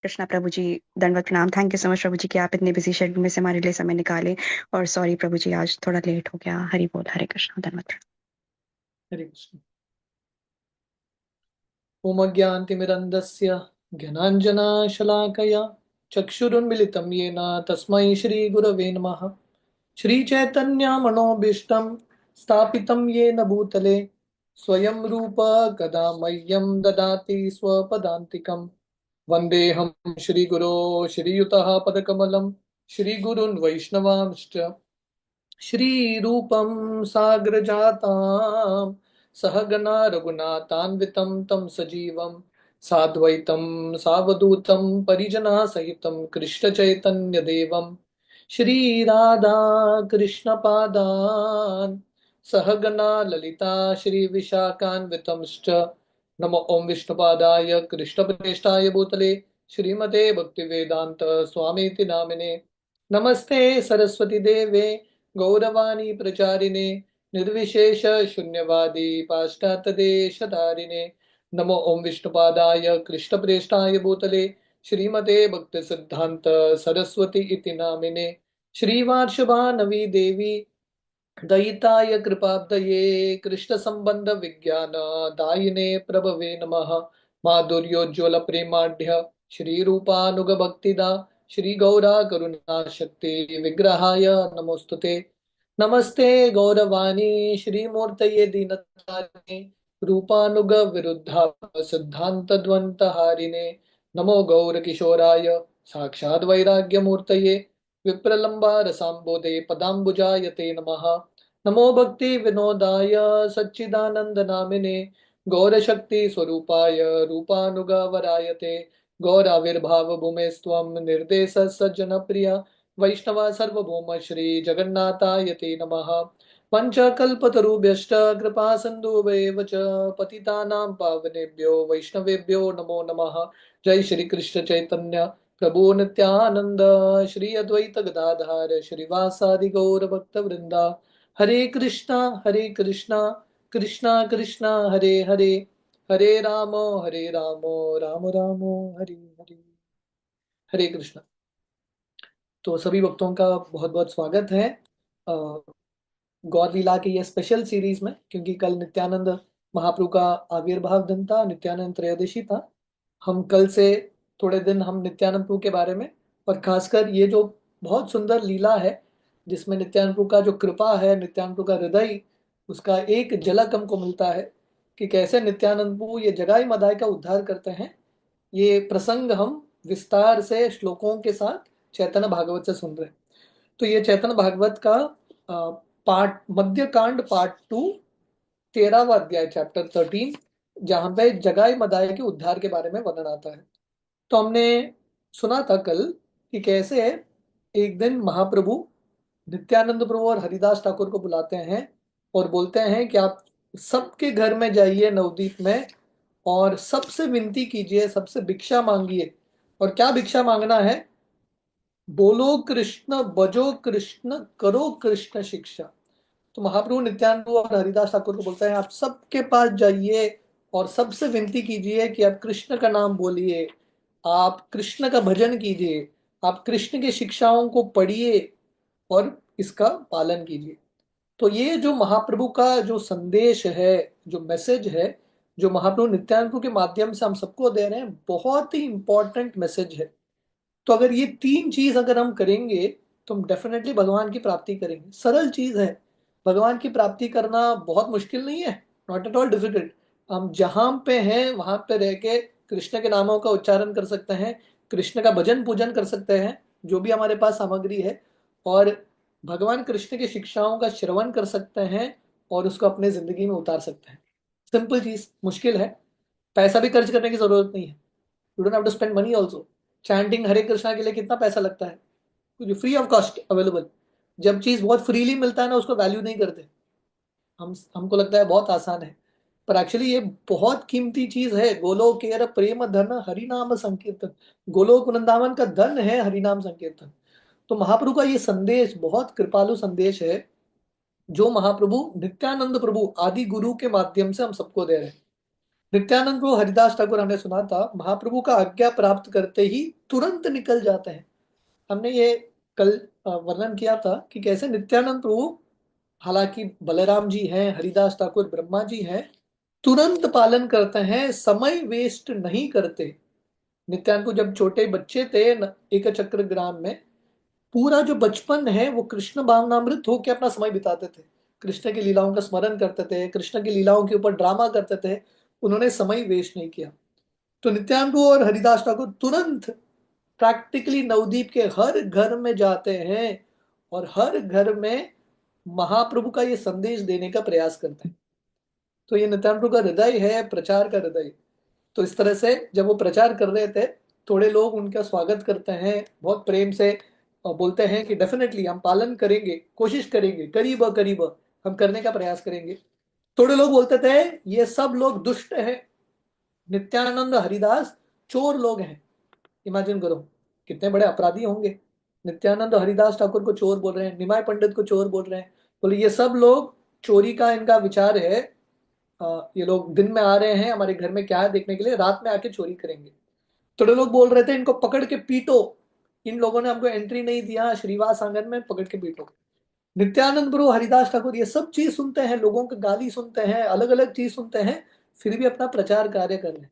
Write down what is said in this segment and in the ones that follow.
कृष्णा प्रभु जी, दंडवत प्रणाम। Thank you so much Prabhu जी कि आप इतने बिजी शेड्यूल में से हमारे लिए समय निकाले। और सॉरी प्रभु जी, आज थोड़ा लेट हो गया। हरि बोल, हरे कृष्णा, दंडवत प्रणाम। हरे कृष्ण। ओम अज्ञानतिमिरन्धस्य ज्ञानाञ्जनशलाकया चक्षुरुन्मिलितं येन तस्मै श्रीगुरवे नमः। श्रीचैतन्यमनोभीष्टं स्थापितं येन भूतले स्वयं रूप कदा मह्यं ददाति स्वपदान्तिकं। वन्देऽहं श्रीगुरो श्रीयुतः पदकमलं श्रीगुरून् वैष्णवांश्च श्रीरूपं साग्रजातां सहगना रघुनाथान्वितं तं सजीवं साद्वैतं सावधूतं परिजनसहितं कृष्णचैतन्यदेवं श्रीराधा कृष्णपादान् सहगना ललिता श्रीविशाखान्वितंश्च। नमो ओं विष्णुपादाय कृष्णप्रेष्ठाय भूतले श्रीमते भक्तिवेदान्त स्वामीति नामिने। नमस्ते सरस्वती देवे गौरवाणी प्रचारिणे निर्विशेष शून्यवादी पाश्चात्य देशधारिणे। नमो ओं विष्णुपादाय कृष्णप्रेष्ठाय भूतले श्रीमते भक्ति सिद्धांत सरस्वती इति नामिने। श्रीवार्षभानवी देवी दयिताय कृपाब्दये कृष्ण संबंध विज्ञान दायिने प्रभवे नमः। माधुर्योज्वल प्रेमाढ्य श्री रूपानुग भक्तिदा श्री गौरा करुणा शक्ति विग्रहाय नमोस्तुते। नमस्ते गौरवाणी श्रीमूर्तये दीनतारिणे रूपानुग विरुद्धा सिद्धांत द्वंत हारिणे। नमो गौर किशोराय साक्षाद वैराग्य मूर्तये विप्रलंबारसाम्बोधे पदाम्बुजायते नमः। नमो भक्ति विनोदाय सच्चिदानंद नामिने गौरशक्ति स्वरूपाय रूपानुगवरायते। गौराविर्भाव भूमे स्वम निर्देश सज्जन प्रिय वैष्णव सर्वभौम श्री जगन्नाथाय ते नमः। पंचकल्पतरुभ्यश्च कृपा सिन्धुभ्येव च पतितानां पावनेभ्यो वैष्णवेभ्यो नमो नमः। जय श्री कृष्ण चैतन्य प्रभु नित्यानंद श्री अद्वैत गदाधर श्रीवासादि गौर भक्त वृंदा। हरे कृष्णा कृष्णा कृष्णा हरे हरे हरे राम राम राम हरे हरे। हरे कृष्ण। तो सभी भक्तों का बहुत बहुत स्वागत है गौर लीला की ये स्पेशल सीरीज में, क्योंकि कल नित्यानंद महाप्रभु का आविर्भाव दिन था, नित्यानंद त्रयोदशी था। हम कल से थोड़े दिन हम नित्यानंद प्रभु के बारे में, और खासकर ये जो बहुत सुंदर लीला है जिसमें नित्यानंद प्रभु का जो कृपा है, नित्यानंद प्रभु का हृदय, उसका एक झलक हमको मिलता है कि कैसे नित्यानंद प्रभु ये जगाई मदाई का उद्धार करते हैं। ये प्रसंग हम विस्तार से श्लोकों के साथ चैतन्य भागवत से सुन रहे हैं। तो ये चैतन्य भागवत का पार्ट मध्य कांड पार्ट 2, 13वां अध्याय चैप्टर 13, जहां पे जगाई मदाई के उद्धार के बारे में वर्णन आता है। तो हमने सुना था कल कि कैसे एक दिन महाप्रभु नित्यानंद प्रभु और हरिदास ठाकुर को बुलाते हैं और बोलते हैं कि आप सबके घर में जाइए नवदीप में और सबसे विनती कीजिए, सबसे भिक्षा मांगिए। और क्या भिक्षा मांगना है? बोलो कृष्ण, बजो कृष्ण, करो कृष्ण शिक्षा। तो महाप्रभु नित्यानंद और हरिदास ठाकुर को बोलते हैं आप सबके पास जाइए और सबसे विनती कीजिए कि आप कृष्ण का नाम बोलिए, आप कृष्ण का भजन कीजिए, आप कृष्ण की शिक्षाओं को पढ़िए और इसका पालन कीजिए। तो ये जो महाप्रभु का जो संदेश है, जो मैसेज है, जो महाप्रभु नित्यानंद प्रभु के माध्यम से हम सबको दे रहे हैं, बहुत ही इंपॉर्टेंट मैसेज है। तो अगर ये तीन चीज अगर हम करेंगे तो हम डेफिनेटली भगवान की प्राप्ति करेंगे। सरल चीज है, भगवान की प्राप्ति करना बहुत मुश्किल नहीं है, नॉट एट ऑल डिफिकल्ट। हम जहां पे हैं वहां पे रह के कृष्ण के नामों का उच्चारण कर सकते हैं, कृष्ण का भजन पूजन कर सकते हैं, जो भी हमारे पास सामग्री है, और भगवान कृष्ण की शिक्षाओं का श्रवण कर सकते हैं और उसको अपने जिंदगी में उतार सकते हैं। सिंपल चीज, मुश्किल है। पैसा भी खर्च करने की जरूरत नहीं है। You don't have to spend money also. Chanting Hare Krishna के लिए कितना पैसा लगता है? Free of cost available. जब चीज बहुत फ्रीली मिलता है ना, उसको वैल्यू नहीं करते हमको लगता है बहुत आसान है, पर एक्चुअली ये बहुत कीमती चीज है। गोलोक केर प्रेम धन हरिनाम संकीर्तन। गोलोक वृंदावन का धन है हरिनाम संकीर्तन। तो महाप्रभु का ये संदेश बहुत कृपालु संदेश है, जो महाप्रभु नित्यानंद प्रभु आदि गुरु के माध्यम से हम सबको दे रहे हैं। नित्यानंद प्रभु हरिदास ठाकुर, हमने सुना था, महाप्रभु का आज्ञा प्राप्त करते ही तुरंत निकल जाते हैं। हमने ये कल वर्णन किया था कि कैसे नित्यानंद प्रभु, हालांकि बलराम जी हैं, हरिदास ठाकुर ब्रह्मा जी हैं, तुरंत पालन करते हैं, समय वेस्ट नहीं करते। नित्यानंद प्रभु जब छोटे बच्चे थे एक चक्र ग्राम में, पूरा जो बचपन है वो कृष्ण भावनामृत होकर अपना समय बिताते थे, कृष्ण की लीलाओं का स्मरण करते थे, कृष्ण की लीलाओं के ऊपर ड्रामा करते थे। उन्होंने समय वेस्ट नहीं किया। तो नित्यानंद प्रभु और हरिदास ठाकुर तुरंत प्रैक्टिकली नवदीप के हर घर में जाते हैं और हर घर में महाप्रभु का ये संदेश देने का प्रयास करते हैं। तो ये नित्यानंद प्रभु का हृदय है, प्रचार का हृदय। तो इस तरह से जब वो प्रचार कर रहे थे, थोड़े लोग उनका स्वागत करते हैं बहुत प्रेम से, और बोलते हैं कि डेफिनेटली हम पालन करेंगे, कोशिश करेंगे, करीब करीब हम करने का प्रयास करेंगे। थोड़े लोग बोलते थे ये सब लोग दुष्ट हैं, नित्यानंद हरिदास चोर लोग हैं। इमेजिन करो कितने बड़े अपराधी होंगे। नित्यानंद हरिदास ठाकुर को चोर बोल रहे हैं, निमाय पंडित को चोर बोल रहे हैं। बोले ये सब लोग चोरी का इनका विचार है। ये लोग दिन में आ रहे हैं हमारे घर में क्या है देखने के लिए, रात में आके चोरी करेंगे। थोड़े लोग बोल रहे थे इनको पकड़ के पीटो, इन लोगों ने हमको एंट्री नहीं दिया श्रीवास आंगन में, पकड़ के पीटो। नित्यानंद प्रभु हरिदास ठाकुर ये सब चीज सुनते हैं, लोगों की गाली सुनते हैं, अलग अलग चीज सुनते हैं, फिर भी अपना प्रचार कार्य कर रहे हैं।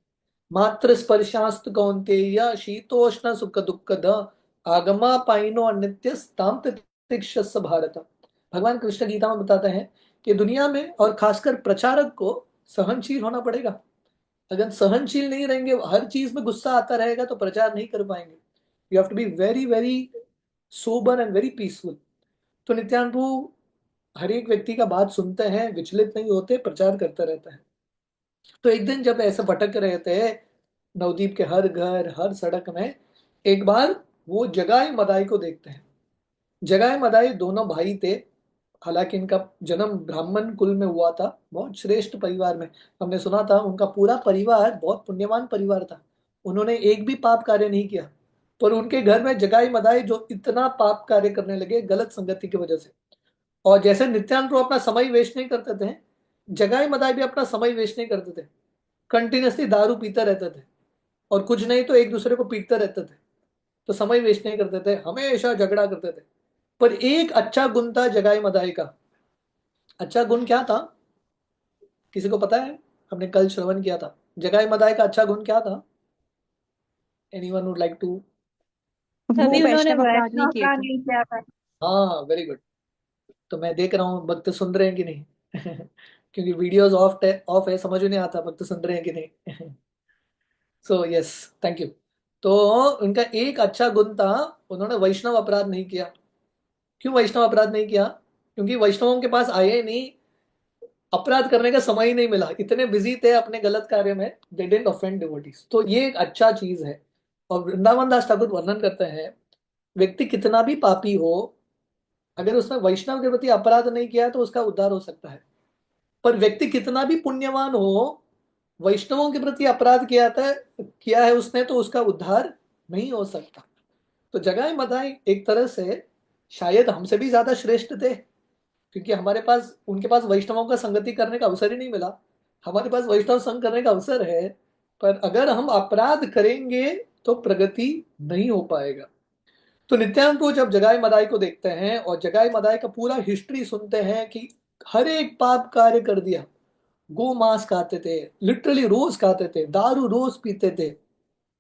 मात्र स्पर्शास्त कौन्तेय शीतोष्ण सुख दुखद आगमा पाइनो अनित्य ताम तितिक्षस भारत। भगवान कृष्ण गीता में बताते हैं कि दुनिया में और खासकर प्रचारक को सहनशील होना पड़ेगा। अगर सहनशील नहीं रहेंगे, हर चीज में गुस्सा आता रहेगा, तो प्रचार नहीं कर पाएंगे। You have to be very very sober and very peaceful. तो नित्यानंद प्रभु हर एक व्यक्ति का बात सुनते हैं, विचलित नहीं होते, प्रचार करते रहते हैं। तो एक दिन जब ऐसे भटक रहे थे नवदीप के हर घर हर सड़क में, एक बार वो जगाई मदाई को देखते हैं। जगाई मदाई दोनों भाई थे। हालांकि इनका जन्म ब्राह्मण कुल में हुआ था, बहुत श्रेष्ठ परिवार में। हमने सुना था उनका पूरा परिवार बहुत पुण्यवान परिवार था, उन्होंने एक भी पाप कार्य नहीं किया। पर उनके घर में जगाई मदाई जो इतना पाप कार्य करने लगे गलत संगति की वजह से। और जैसे नित्यानंद प्रभु अपना समय वेस्ट नहीं करते थे, जगाई मदाई भी अपना समय वेस्ट नहीं करते थे। कंटिन्यूसली दारू पीते रहते थे, और कुछ नहीं तो एक दूसरे को पीटते रहते थे। तो समय वेस्ट नहीं करते थे, हमेशा झगड़ा करते थे। पर एक अच्छा गुण था जगाई मदाई का। अच्छा गुण क्या था, किसी को पता है? हमने कल श्रवण किया था, जगाई मदाई का अच्छा गुण क्या था? Anyone would like to? वो तभी उन्होंने वैष्णव अपराध नहीं वैष्णव किए का थे। नहीं किया था। हाँ, वेरी गुड। तो मैं देख रहा हूँ भक्त सुन रहे हैं कि नहीं क्योंकि वीडियोस ऑफ है, समझ में नहीं आता भक्त सुन रहे हैं कि नहीं सो यस, थैंक यू। तो उनका एक अच्छा गुण था, उन्होंने वैष्णव अपराध नहीं किया। क्यों वैष्णव अपराध नहीं किया? क्योंकि वैष्णवों के पास आए ही नहीं, अपराध करने का समय ही नहीं मिला, इतने बिजी थे अपने गलत कार्य में, दे डिडंट ऑफेंड डिवोटीज। तो ये एक अच्छा चीज है। और वृंदावन दास ठाकुर वर्णन करते हैं, व्यक्ति कितना भी पापी हो, अगर उसने वैष्णव के प्रति अपराध नहीं किया तो उसका उद्धार हो सकता है। पर व्यक्ति कितना भी पुण्यवान हो, वैष्णवों के प्रति अपराध किया है उसने, तो उसका उद्धार नहीं हो सकता। तो जगाई मदाई एक तरह से शायद हमसे भी ज्यादा श्रेष्ठ थे, क्योंकि हमारे पास उनके पास वैष्णवों का संगति करने का अवसर ही नहीं मिला। हमारे पास वैष्णव संग करने का अवसर है, पर अगर हम अपराध करेंगे तो प्रगति नहीं हो पाएगा। तो नित्यानंद को जब जगाई मदाई को देखते हैं और जगाई मदाई का पूरा हिस्ट्री सुनते हैं कि हर एक पाप कार्य कर दिया, गो मांस खाते थे, लिटरली रोज खाते थे, दारू रोज पीते थे,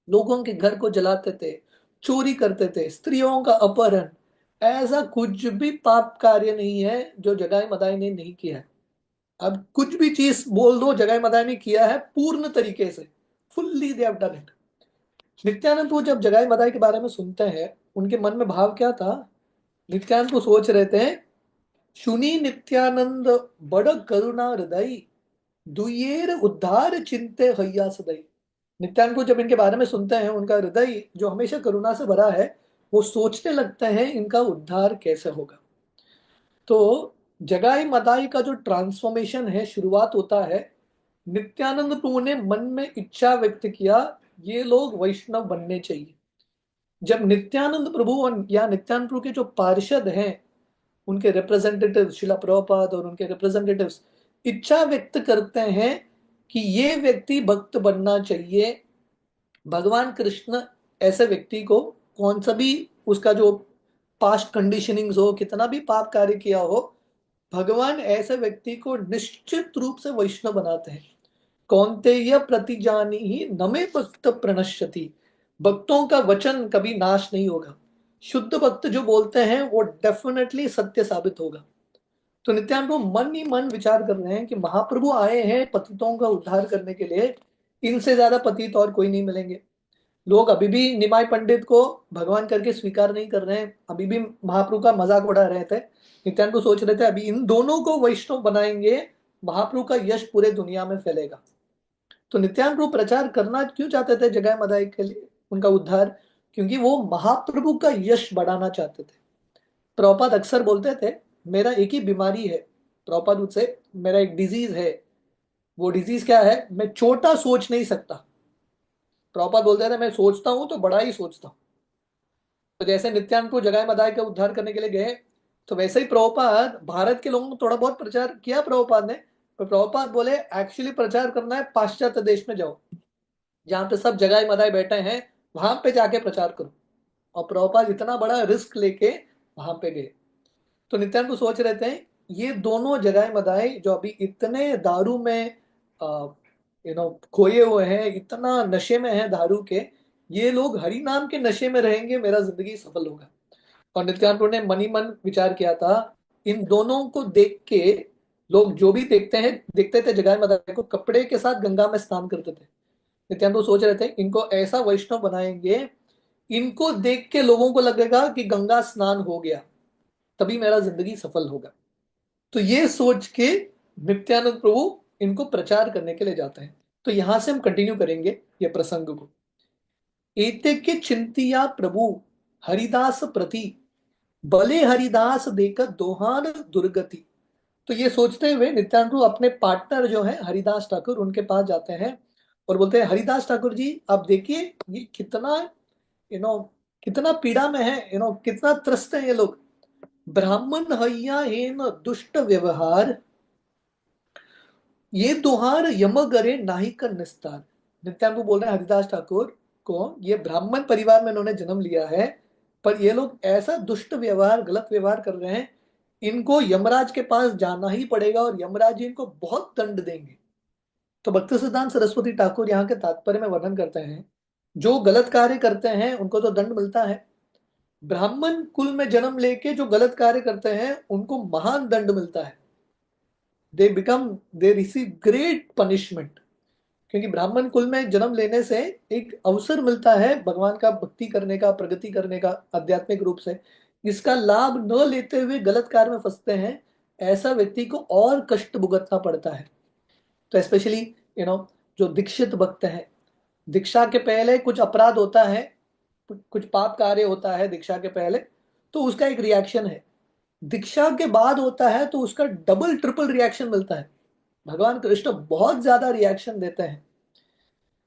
लोगों के घर को जलाते थे, चोरी करते थे, स्त्रियों का अपहरण, ऐसा कुछ भी पाप कार्य नहीं है जो जगाई मदाई ने नहीं किया है। अब कुछ भी चीज बोल दो, जगाई मदाई ने किया है पूर्ण तरीके से, fully they have done it. Nityanand को जब जगाई मदाई के बारे में सुनते हैं, उनके मन में भाव क्या था? नित्यानंद को सोच रहे थे, सुनी नित्यानंद बड़ करुणा हृदय, दुयेर उद्धार चिंते हैया सदै। नित्यानंद को जब इनके बारे में सुनते हैं, उनका हृदय जो हमेशा करुणा से भरा है, वो सोचने लगते हैं इनका उद्धार कैसे होगा। तो जगाई मदाई का जो ट्रांसफॉर्मेशन है, शुरुआत होता है, नित्यानंद प्रभु ने मन में इच्छा व्यक्त किया ये लोग वैष्णव बनने चाहिए। जब नित्यानंद प्रभु या नित्यानंद प्रभु के जो पार्षद हैं, उनके रिप्रेजेंटेटिव शिला प्रभुपाद और उनके रिप्रेजेंटेटिव्स इच्छा व्यक्त करते हैं कि ये व्यक्ति भक्त बनना चाहिए। भगवान कृष्ण ऐसे व्यक्ति को, कौन सा भी उसका जो पास्ट कंडीशनिंग्स हो, कितना भी पाप कार्य किया हो, भगवान ऐसे व्यक्ति को निश्चित रूप से वैष्णव बनाते हैं। कौन्तेय प्रतिजानी ही नमे भक्त प्रणश्यति। भक्तों का वचन कभी नाश नहीं होगा। शुद्ध भक्त जो बोलते हैं वो डेफिनेटली सत्य साबित होगा। तो नित्यानंद मन ही मन विचार कर रहे हैं कि महाप्रभु आए हैं पतितों का उद्धार करने के लिए, इनसे ज्यादा पतित और कोई नहीं मिलेंगे। लोग अभी भी निमाय पंडित को भगवान करके स्वीकार नहीं कर रहे हैं, अभी भी महाप्रभु का मजाक उड़ा रहे थे। नित्यानंद सोच रहे थे अभी इन दोनों को वैष्णव बनाएंगे, महाप्रभु का यश पूरे दुनिया में फैलेगा। तो नित्यानंद प्रचार करना क्यों चाहते थे जगह मदाई के लिए, उनका उद्धार? क्योंकि वो महाप्रभु का यश बढ़ाना चाहते थे। प्रभुपाद अक्सर बोलते थे मेरा एक ही बीमारी है, प्रभुपाद उससे, मेरा एक डिजीज है। वो डिजीज क्या है? मैं छोटा सोच नहीं सकता। प्रभुपाद बोलते थे मैं सोचता हूं तो बड़ा ही सोचता हूं। तो जैसे नित्यानंद को जगह मदाई का उद्धार करने के लिए गए, तो वैसे ही प्रभुपाद भारत के लोगों को थोड़ा बहुत प्रचार किया प्रभुपाद ने। पर प्रभुपाद बोले एक्चुअली प्रचार करना है पाश्चात्य देश में जाओ, जहां पे सब जगह मदाई बैठे हैं, वहां पे जाके प्रचार करो। और प्रभुपाद इतना बड़ा रिस्क लेके वहां पे गए। तो नित्यानंद को सोच रहे थे ये दोनों जगह मदाई जो अभी इतने दारू में खोए हुए हैं, इतना नशे में है दारू के, ये लोग हरि नाम के नशे में रहेंगे, मेरा जिंदगी सफल होगा। और नित्यानंद ने मन ही मन विचार किया था, इन दोनों को देख के लोग जो भी देखते थे जगह मदाई को कपड़े के साथ गंगा में स्नान करते थे। नित्यानंद सोच रहे थे इनको ऐसा वैष्णव बनाएंगे, इनको देख के लोगों को लगेगा कि गंगा स्नान हो गया, तभी मेरा जिंदगी सफल होगा। तो ये सोच के नित्यानंद प्रभु इनको प्रचार करने के लिए जाते हैं। तो यहां से हम कंटिन्यू करेंगे ये प्रसंग को। एते के चिंतिया प्रभु हरिदास प्रति, भले हरिदास देकर दोहान दुर्गति। तो ये सोचते हुए नित्यानंद प्रभु अपने पार्टनर जो है हरिदास ठाकुर, उनके पास जाते हैं और बोलते हैं हरिदास ठाकुर जी आप देखिए ये कितना यू नो कितना पीड़ा में है, कितना त्रस्त है ये लोग। ब्राह्मण हैया हेन दुष्ट व्यवहार, ये दोहार यम करे नाही का निस्तार। नित्यानंद बोल रहे हैं हरिदास ठाकुर को, ये ब्राह्मण परिवार में इन्होंने जन्म लिया है, पर ये लोग ऐसा दुष्ट व्यवहार, गलत व्यवहार कर रहे हैं, इनको यमराज के पास जाना ही पड़ेगा और यमराज जी इनको बहुत दंड देंगे। तो भक्ति सिद्धांत सरस्वती ठाकुर यहाँ के तात्पर्य में वर्णन करते हैं, जो गलत कार्य करते हैं उनको तो दंड मिलता है, ब्राह्मण कुल में जन्म लेके जो गलत कार्य करते हैं उनको महान दंड मिलता है। They receive great punishment. क्योंकि ब्राह्मण कुल में जन्म लेने से एक अवसर मिलता है भगवान का भक्ति करने का, प्रगति करने का आध्यात्मिक रूप से। इसका लाभ न लेते हुए गलत कार्य में फंसते हैं, ऐसा व्यक्ति को और कष्ट भुगतना पड़ता है। तो स्पेशली जो दीक्षित भक्त हैं, दीक्षा के पहले कुछ अपराध होता है, कुछ पाप कार्य होता है दीक्षा के पहले, तो उसका एक रिएक्शन है। दीक्षा के बाद होता है तो उसका डबल ट्रिपल रिएक्शन मिलता है। भगवान कृष्ण बहुत ज्यादा रिएक्शन देते हैं,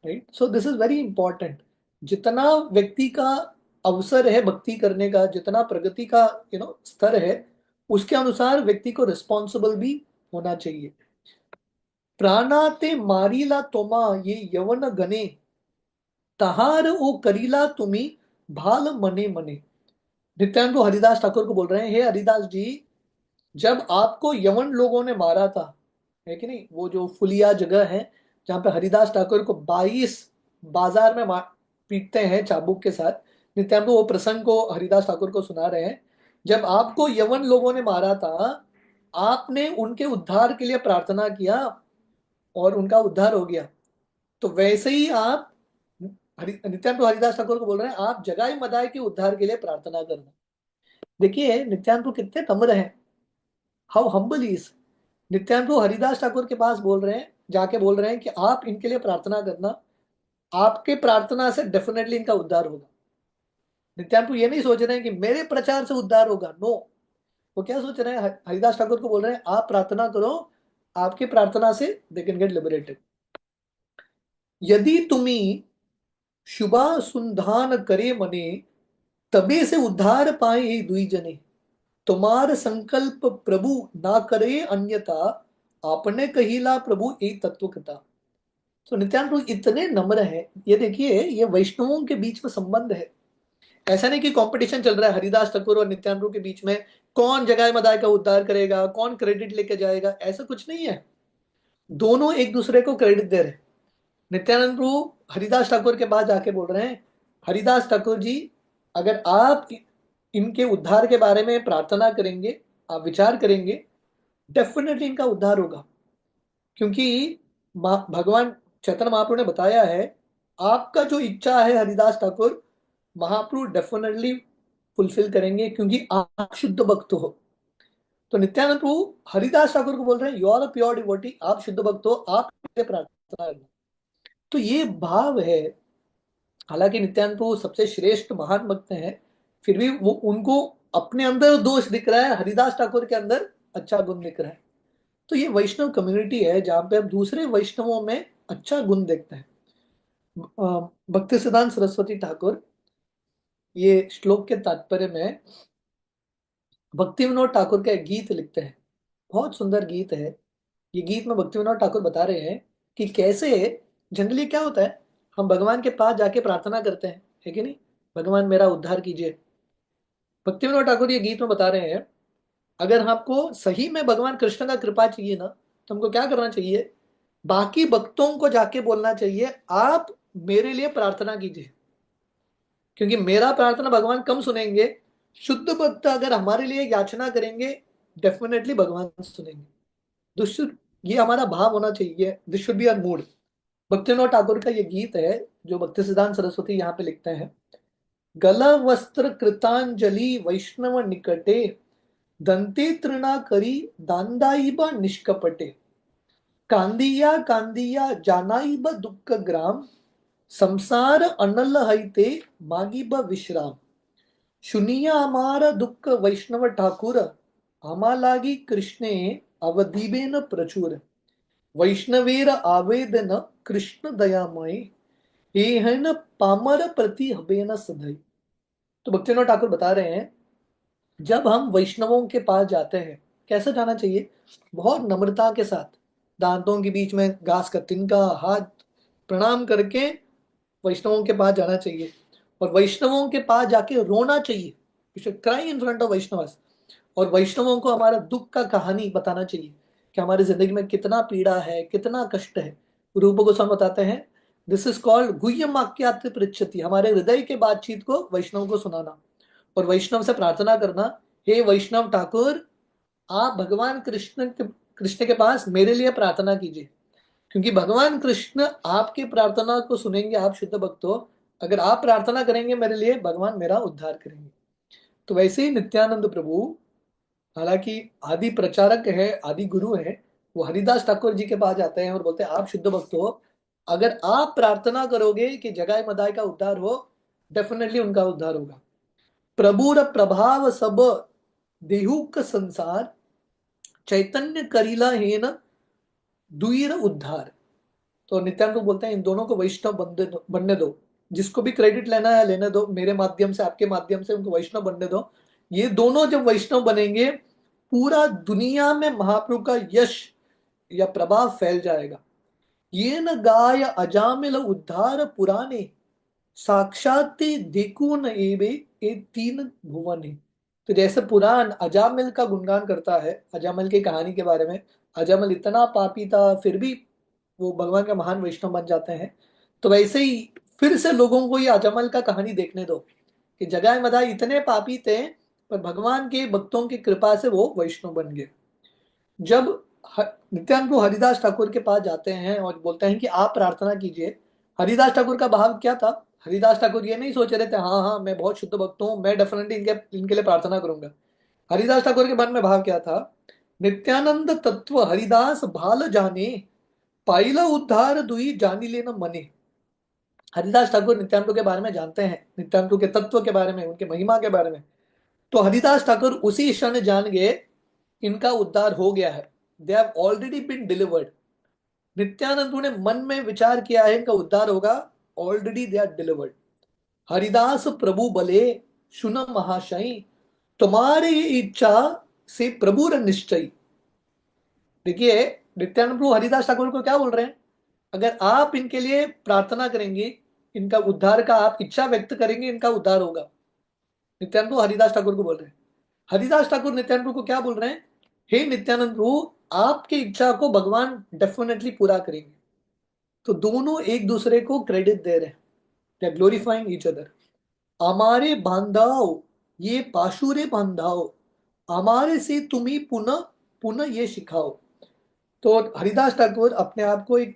right? So this is very important. जितना व्यक्ति का अवसर है भक्ति करने का, जितना प्रगति का स्तर है, उसके अनुसार व्यक्ति को रिस्पॉन्सिबल भी होना चाहिए। प्राणाते मारीला तोमा ये यवन गने, तहार ओ करीला तुम्ही भाल मने मने। नित्यानंद को हरिदास ठाकुर को बोल रहे हैं, हे हरिदास जी, जब आपको यवन लोगों ने मारा था, है कि नहीं, वो जो फुलिया जगह है जहां पे हरिदास ठाकुर को 22 बाजार में पीटते हैं चाबुक के साथ, नित्यानंद वो प्रसंग को हरिदास ठाकुर को सुना रहे हैं। जब आपको यवन लोगों ने मारा था, आपने उनके उद्धार के लिए प्रार्थना किया और उनका उद्धार हो गया। तो वैसे ही आप नित्यानंद हरिदास ठाकुर को बोल रहे हैं आप जगाई मदाई के उद्धार के लिए प्रार्थना करना। देखिए नित्यानंद कितने नम्र हैं, how humble is. Nityanand Haridas Thakur के पास बोल रहे हैं, जाके बोल रहे हैं कि आप इनके लिए प्रार्थना करना, आपके प्रार्थना से डेफिनेटली इनका उद्धार होगा। नित्यानंद ये नहीं सोच रहे हैं कि मेरे प्रचार से उद्धार होगा, नो। वो क्या सोच रहे हैं? हरिदास ठाकुर को बोल रहे हैं आप प्रार्थना करो, आपकी प्रार्थना से दे कैन गेट लिबरेटेड। यदि तुम्हें शुभा सुंधान करे मने, तबे से उद्धार पाए दुई जने। तुम्हार संकल्प प्रभु ना करे अन्यथा, आपने कहिला प्रभु एक तत्व कथा। तो नित्यानंद प्रभु इतने नम्र है। ये देखिए, ये वैष्णवों के बीच में संबंध है। ऐसा नहीं कि कंपटीशन चल रहा है हरिदास ठाकुर और नित्यानंद प्रभु के बीच में, कौन जगाए मदाय का उद्धार करेगा, कौन क्रेडिट लेके जाएगा, ऐसा कुछ नहीं है। दोनों एक दूसरे को क्रेडिट दे रहे हैं। नित्यानंद प्रभु हरिदास ठाकुर के पास जाके बोल रहे हैं, हरिदास ठाकुर जी, अगर आप इनके उद्धार के बारे में प्रार्थना करेंगे, आप विचार करेंगे, डेफिनेटली इनका उद्धार होगा। क्योंकि भगवान चैतन्य महाप्रभु ने बताया है, आपका जो इच्छा है हरिदास ठाकुर, महाप्रभु डेफिनेटली फुलफिल करेंगे, क्योंकि आप शुद्ध भक्त हो। तो नित्यानंद प्रभु हरिदास ठाकुर को बोल रहे हैं, you are a pure devotee, आप शुद्ध भक्त हो, आप प्रार्थना करना। तो ये भाव है। हालांकि नित्यानंद प्रभु सबसे श्रेष्ठ महान भक्त हैं, फिर भी वो उनको अपने अंदर दोष दिख रहा है, हरिदास ठाकुर के अंदर अच्छा गुण दिख रहा है। तो ये वैष्णव कम्युनिटी है जहां पे आप दूसरे वैष्णवों में अच्छा गुण देखते हैं। भक्ति सिद्धांत सरस्वती ठाकुर ये श्लोक के तात्पर्य में भक्ति विनोद ठाकुर का एक गीत लिखते हैं। बहुत सुंदर गीत है ये। गीत में भक्ति विनोद ठाकुर बता रहे हैं कि कैसे जनरली क्या होता है, हम भगवान के पास जाके प्रार्थना करते हैं, है कि नहीं, भगवान मेरा उद्धार कीजिए। भक्ति विनोद ठाकुर ये गीत में बता रहे हैं, अगर आपको सही में भगवान कृष्ण का कृपा चाहिए ना, तो हमको क्या करना चाहिए, बाकी भक्तों को जाके बोलना चाहिए, आप मेरे लिए प्रार्थना कीजिए, क्योंकि मेरा प्रार्थना भगवान कम सुनेंगे। शुद्ध भक्त अगर हमारे लिए याचना करेंगे, डेफिनेटली भगवान सुनेंगे। दुष्ट, ये हमारा भाव होना चाहिए, this should be our mood. Bhaktivinoda Thakur का ये गीत है जो भक्ति सिद्धांत सरस्वती यहाँ पे लिखते हैं। गल वस्त्र कृतांजलि वैष्णव निकटे, दंते तृणा करी दांदाइब निष्कपटे, कांदिया कांदिया जानाइब दुःख ग्राम, संसार अनल हईते मागिब विश्राम, शुनिया अमार दुःख वैष्णव ठाकुर, आमालागी कृष्णे अवधीबेन प्रचुर, वैष्णवेर आवेदन कृष्ण दयामय, एहन पामर प्रति हबेन सधई। तो भक्तिविनोद ठाकुर बता रहे हैं, जब हम वैष्णवों के पास जाते हैं, कैसे जाना चाहिए, बहुत नम्रता के साथ, दांतों के बीच में घास का तिनका, हाथ प्रणाम करके वैष्णवों के पास जाना चाहिए। और वैष्णवों के पास जाके रोना चाहिए, you should cry in front of Vaishnavas. और वैष्णवों को हमारा दुख का कहानी बताना चाहिए कि हमारी जिंदगी में कितना पीड़ा है, कितना कष्ट है। रूप गोस्वामी बताते हैं, दिस इज कॉल्ड गुह्यम वाक्यात् पृच्छति, हमारे हृदय के बातचीत को वैष्णव को सुनाना और वैष्णव से प्रार्थना करना, हे वैष्णव ठाकुर, आप भगवान कृष्ण के पास मेरे लिए प्रार्थना कीजिए, क्योंकि भगवान कृष्ण आपकी प्रार्थना को सुनेंगे, आप शुद्ध भक्त हो। अगर आप प्रार्थना करेंगे मेरे लिए, भगवान मेरा उद्धार करेंगे। तो वैसे ही नित्यानंद प्रभु, हालांकि आदि प्रचारक है, आदि गुरु है, वो हरिदास ठाकुर जी के पास जाते हैं और बोलते हैं, आप शुद्ध भक्त हो, अगर आप प्रार्थना करोगे कि जगाए मदाय का उद्धार हो, डेफिनेटली उनका उद्धार होगा। प्रभुर प्रभाव सब देहुक संसार, चैतन्य करीला हेन दुईर उद्धार। तो नित्यानंद को बोलते हैं, इन दोनों को वैष्णव बनने दो, जिसको भी क्रेडिट लेना है लेने दो, मेरे माध्यम से, आपके माध्यम से उनको वैष्णव बनने दो। ये दोनों जब वैष्णव बनेंगे, पूरा दुनिया में महाप्रभु का यश या प्रभाव फैल जाएगा। ये न गाय अजामिल उद्धार पुराने, साक्षात देखून एवे ये तीन भुवन है। तो जैसे पुराण अजामिल का गुणगान करता है, अजामिल की कहानी के बारे में, अजामिल इतना पापी था फिर भी वो भगवान का महान वैष्णव बन जाते हैं। तो वैसे ही फिर से लोगों को ये अजामिल का कहानी देखने दो कि जगाए मदाई इतने पापी थे, पर भगवान के भक्तों की कृपा से वो वैष्णव बन गए। जब नित्यानंद को हरिदास ठाकुर के पास जाते हैं और बोलते हैं कि आप प्रार्थना कीजिए, हरिदास ठाकुर का भाव क्या था, हरिदास ठाकुर ये नहीं सोच रहे थे, हाँ हाँ मैं बहुत शुद्ध भक्त हूँ, मैं डेफिनेटली इनके लिए प्रार्थना करूंगा। हरिदास ठाकुर के मन में भाव क्या था, नित्यानंद तत्व हरिदास भाल जाने, पाइला उद्धार दुई जानी लेना मने। हरिदास ठाकुर नित्यानंद के बारे में जानते हैं, नित्यानंद के तत्व के बारे में, उनके महिमा के बारे में। तो हरिदास ठाकुर उसी क्षण जान गए, इनका उद्धार हो गया है, they have already been delivered. Nityanand ने मन में विचार किया है इनका उद्धार होगा, already they are delivered. Haridas Prabhu बले सुन महाशय, तुम्हारी इच्छा से प्रभु निश्चय। देखिए, नित्यानंद प्रभु हरिदास ठाकुर को क्या बोल रहे हैं, अगर आप इनके लिए प्रार्थना करेंगे, इनका उद्धार का आप इच्छा व्यक्त करेंगे, इनका उद्धार होगा। नित्यानंद प्रभु हरिदास ठाकुर को बोल रहे हैं। हरिदास ठाकुर नित्यानंद प्रभु को क्या बोल रहे हैं? हे नित्यानंद प्रभु, आपकी इच्छा को भगवान डेफिनेटली पूरा करेंगे। तो दोनों एक दूसरे को क्रेडिट दे रहे हैं, they are glorifying each other. हमारे बांधाओ, ये पाशुरे बांधाओ, हमारे से तुम्ही पुनः पुनः ये सिखाओ। तो हरिदास ठाकुर अपने आप को एक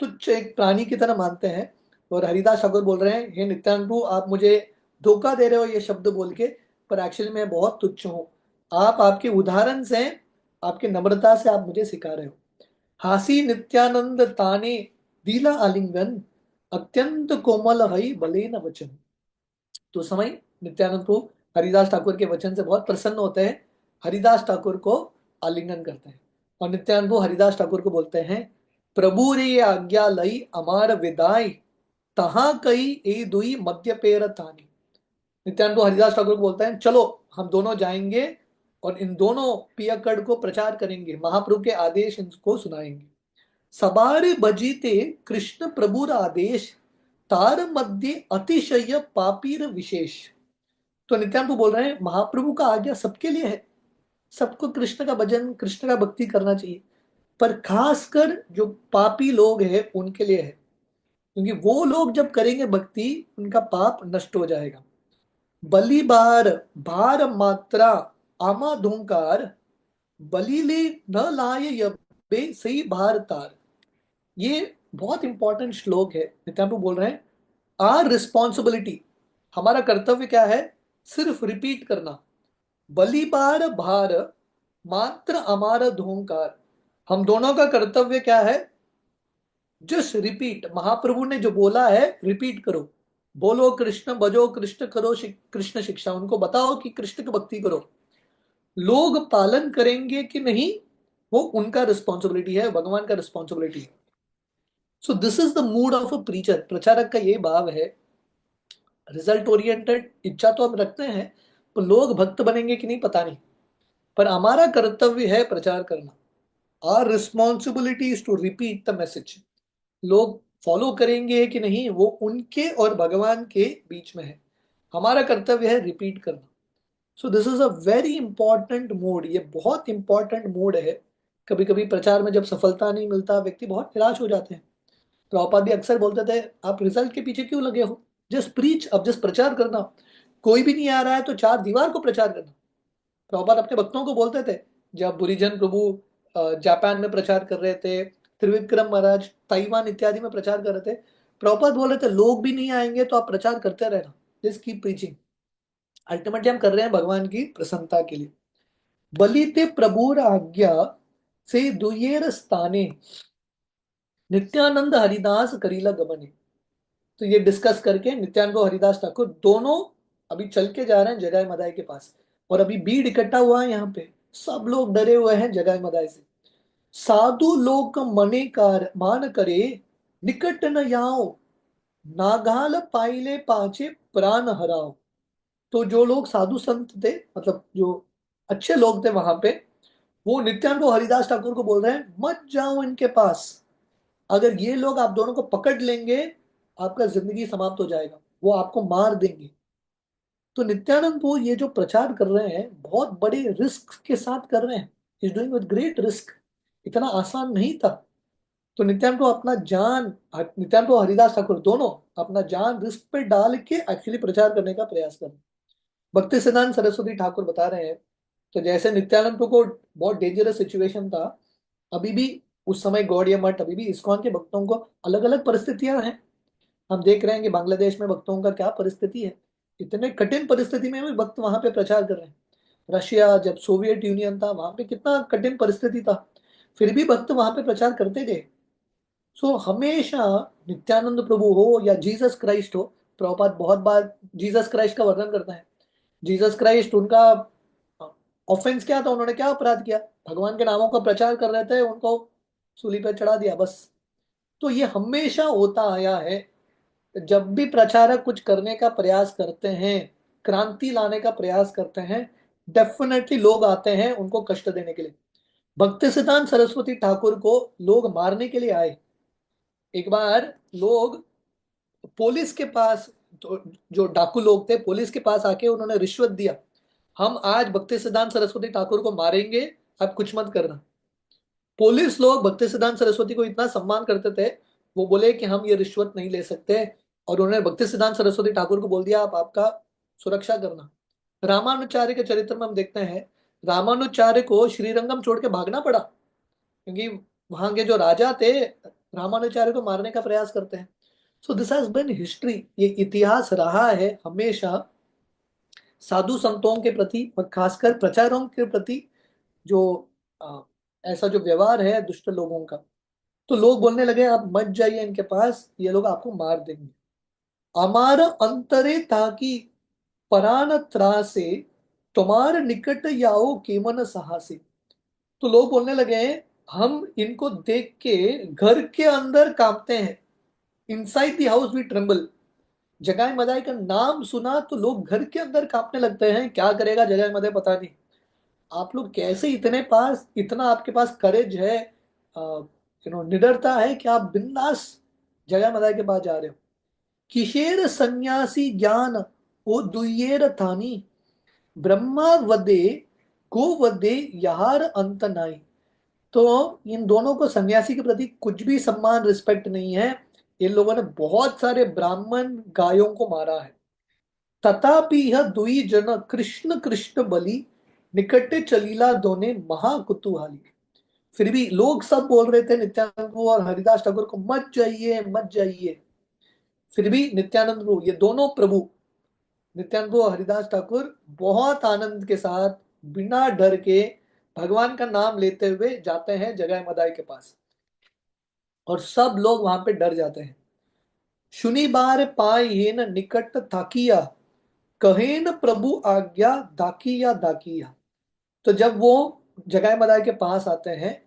तुच्छ एक प्राणी की तरह मानते हैं, और हरिदास ठाकुर बोल रहे हैं, हे नित्यानंद प्रभु, आप मुझे धोखा दे रहे हो ये शब्द बोल के, पर एक्चुअली मैं बहुत तुच्छ हूं। आप आपके उदाहरण से, आपके नम्रता से आप मुझे सिखा रहे हो। हासी नित्यानंद ताने दीला आलिंगन, अत्यंत कोमल हई भले न वचन। तो समय नित्यानंद प्रभु हरिदास ठाकुर के वचन से बहुत प्रसन्न होते हैं, हरिदास ठाकुर को आलिंगन करते हैं, और नित्यानंद प्रभु हरिदास ठाकुर को बोलते हैं, प्रभु रे ये आज्ञा लई अमार विदाई, तहा कई ए दुई मध्य पेर तानी। नित्यानंद प्रभु हरिदास ठाकुर को बोलते हैं, चलो हम दोनों जाएंगे और इन दोनों पियक्कड़ को प्रचार करेंगे, महाप्रभु के आदेश इनको सुनाएंगे। सबारे बजीते कृष्ण प्रभुर आदेश, तार मध्य अतिशय पापीर विशेष। तो नित्यानंद बोल रहे हैं, महाप्रभु का आज्ञा सबके लिए है, सबको कृष्ण का भजन, कृष्ण का भक्ति करना चाहिए, पर खासकर जो पापी लोग हैं उनके लिए है, क्योंकि वो लोग जब करेंगे भक्ति, उनका पाप नष्ट हो जाएगा। बलि बार भार मात्रा आमा धूंकार, बलिले न लाय यबे सही भार तार। ये बहुत इंपॉर्टेंट श्लोक है। नित्यानंद बोल रहे हैं, आर रिस्पॉन्सिबिलिटी, हमारा कर्तव्य क्या है? सिर्फ रिपीट करना, बलि बार भार मात्र अमार धोंकार। हम दोनों का कर्तव्य क्या है? जस्ट रिपीट, महाप्रभु ने जो बोला है रिपीट करो, बोलो कृष्ण भजो कृष्ण करो कृष्ण शिक्षा, उनको बताओ कि कृष्ण की भक्ति करो। लोग पालन करेंगे कि नहीं, वो उनका रिस्पॉन्सिबिलिटी है, भगवान का रिस्पॉन्सिबिलिटी है। So this is the mood of a preacher. प्रचारक का ये भाव है, रिजल्ट ओरिएंटेड इच्छा तो हम रखते हैं, पर लोग भक्त बनेंगे कि नहीं पता नहीं, पर हमारा कर्तव्य है प्रचार करना। Our responsibility is to repeat the message. लोग फॉलो करेंगे कि नहीं, वो उनके और भगवान के बीच में है, हमारा कर्तव्य है रिपीट करना। So this is a very important mode, ये बहुत इंपॉर्टेंट मोड है। कभी कभी प्रचार में जब सफलता नहीं मिलता, व्यक्ति बहुत निराश हो जाते हैं। प्रभुपाद भी अक्सर बोलते थे, आप रिजल्ट के पीछे क्यों लगे हो, जस्ट प्रीच, अब जस्ट प्रचार करना। कोई भी नहीं आ रहा है तो चार दीवार को प्रचार करना। प्रभुपाद अपने भक्तों को बोलते थे, जब बुरीजन प्रभु जापान में प्रचार कर रहे थे, त्रिविक्रम महाराज ताइवान इत्यादि में प्रचार कर रहे थे, प्रभुपाद बोल रहे थे, लोग भी नहीं आएंगे तो आप प्रचार करते रहना, जस्ट कीप प्रीचिंग। अल्टीमेटली हम कर रहे हैं भगवान की प्रसन्नता के लिए। बलिते प्रभुर आज्ञा से दुयेर स्थाने, नित्यानंद हरिदास करीला गमने। तो ये डिस्कस करके नित्यानंद और हरिदास ठाकुर दोनों अभी चल के जा रहे हैं जगाई मदाई के पास, और अभी भीड़ इकट्ठा हुआ है यहाँ पे, सब लोग डरे हुए हैं जगाई मदाई से। साधु लोक मने कार मान करे, निकट न याओ, नागाल पाइले पाचे प्राण हराओ। तो जो लोग साधु संत थे, मतलब जो अच्छे लोग थे वहां पे, वो नित्यानंद और हरिदास ठाकुर को बोल रहे हैं, मत जाओ इनके पास, अगर ये लोग आप दोनों को पकड़ लेंगे, आपका जिंदगी समाप्त हो जाएगा, वो आपको मार देंगे। तो नित्यानंद वो ये जो प्रचार कर रहे हैं, बहुत बड़े रिस्क के साथ कर रहे हैं, is doing with great risk, इतना आसान नहीं था। तो नित्यानंद को अपना जान, नित्यानंद को हरिदास ठाकुर दोनों अपना जान रिस्क पे डाल के एक्चुअली प्रचार करने का प्रयास कर रहे हैं। भक्ति सिद्धांत सरस्वती ठाकुर बता रहे हैं, तो जैसे नित्यानंद को बहुत डेंजरस सिचुएशन था, अभी भी उस समय गौड़िया मठ, अभी भी इस्कॉन के भक्तों को अलग अलग परिस्थितियां हैं। हम देख रहे हैं कि बांग्लादेश में भक्तों का क्या परिस्थिति है, इतने कठिन परिस्थिति में भी भक्त वहां पे प्रचार कर रहे हैं। रशिया, जब सोवियत यूनियन था, वहां पे कितना कठिन परिस्थिति था, फिर भी भक्त वहां पे प्रचार करते गए। सो हमेशा नित्यानंद प्रभु हो या जीसस क्राइस्ट हो, प्रभुपाद बहुत बार जीसस क्राइस्ट का वर्णन करता है। जीसस क्राइस्ट, उनका ऑफेंस क्या था, उन्होंने क्या अपराध किया? भगवान के नामों का प्रचार कर रहे थे, उनको सूली पे चढ़ा दिया, बस। तो ये हमेशा होता आया है, जब भी प्रचारक कुछ करने का प्रयास करते हैं, क्रांति लाने का प्रयास करते हैं, डेफिनेटली लोग आते हैं उनको कष्ट देने के लिए। भक्ति सिद्धांत सरस्वती ठाकुर को लोग मारने के लिए आए, एक बार लोग पुलिस के पास, तो जो डाकू लोग थे पुलिस के पास आके उन्होंने रिश्वत दिया, हम आज भक्ति सिद्धांत सरस्वती ठाकुर को मारेंगे, आप कुछ मत करना। पुलिस लोग भक्ति सिद्धांत सरस्वती को इतना सम्मान करते थे, वो बोले कि हम ये रिश्वत नहीं ले सकते, और उन्होंने भक्ति सिद्धांत सरस्वती ठाकुर को बोल दिया आप आपका सुरक्षा करना। रामानुचार्य के चरित्र में हम देखते हैं, रामानुचार्य को श्रीरंगम छोड़ के भागना पड़ा, क्योंकि वहां के जो राजा थे रामानुचार्य को मारने का प्रयास करते हैं। So this has been history, ये इतिहास रहा है हमेशा साधु संतों के प्रति और खासकर प्रचारों के प्रति, जो अ, ऐसा जो व्यवहार है दुष्ट लोगों का। तो लोग बोलने लगे आप मत जाइए इनके पास, ये लोग आपको मार देंगे। अमार अंतरे ताकि परान त्रासे, तुम्हार निकट याओ केमन साहसे। तो लोग बोलने लगे हम इनको देख के घर के अंदर कांपते हैं, inside the house we tremble. Jagai Madhai का नाम सुना तो लोग घर के अंदर कांपने लगते हैं, क्या करेगा जगाई मदाई पता नहीं। आप लोग कैसे इतने पास, इतना आपके पास करेज है, निडरता है कि आप बिंदास जगह मदाई के पास जा रहे हो। किशेर सन्यासी ज्ञान ओ दुयेर थानी, ब्रह्मा वदे को वदे यार अंत नाई। तो इन दोनों को सन्यासी के प्रति कुछ भी सम्मान रिस्पेक्ट नहीं है। इन लोगों ने बहुत सारे ब्राह्मण गायों को मारा है। तथापि यह दुई जन कृष्ण कृष्ण बलि, निकटे चलीला दोने महाकुतूहली। फिर भी लोग सब बोल रहे थे नित्यानंद प्रभु और हरिदास ठाकुर को मत जाइए मत जाइए। फिर भी नित्यानंद प्रभु, ये दोनों प्रभु नित्यानंद प्रभु और हरिदास ठाकुर बहुत आनंद के साथ बिना डर के भगवान का नाम लेते हुए जाते हैं जगह मदाई के पास, और सब लोग वहां पे डर जाते हैं। शुनि बार पायेन निकट थाकिया, कहेन प्रभु आज्ञा दाकिया दाकिया। तो जब वो जगाई मदाई के पास आते हैं,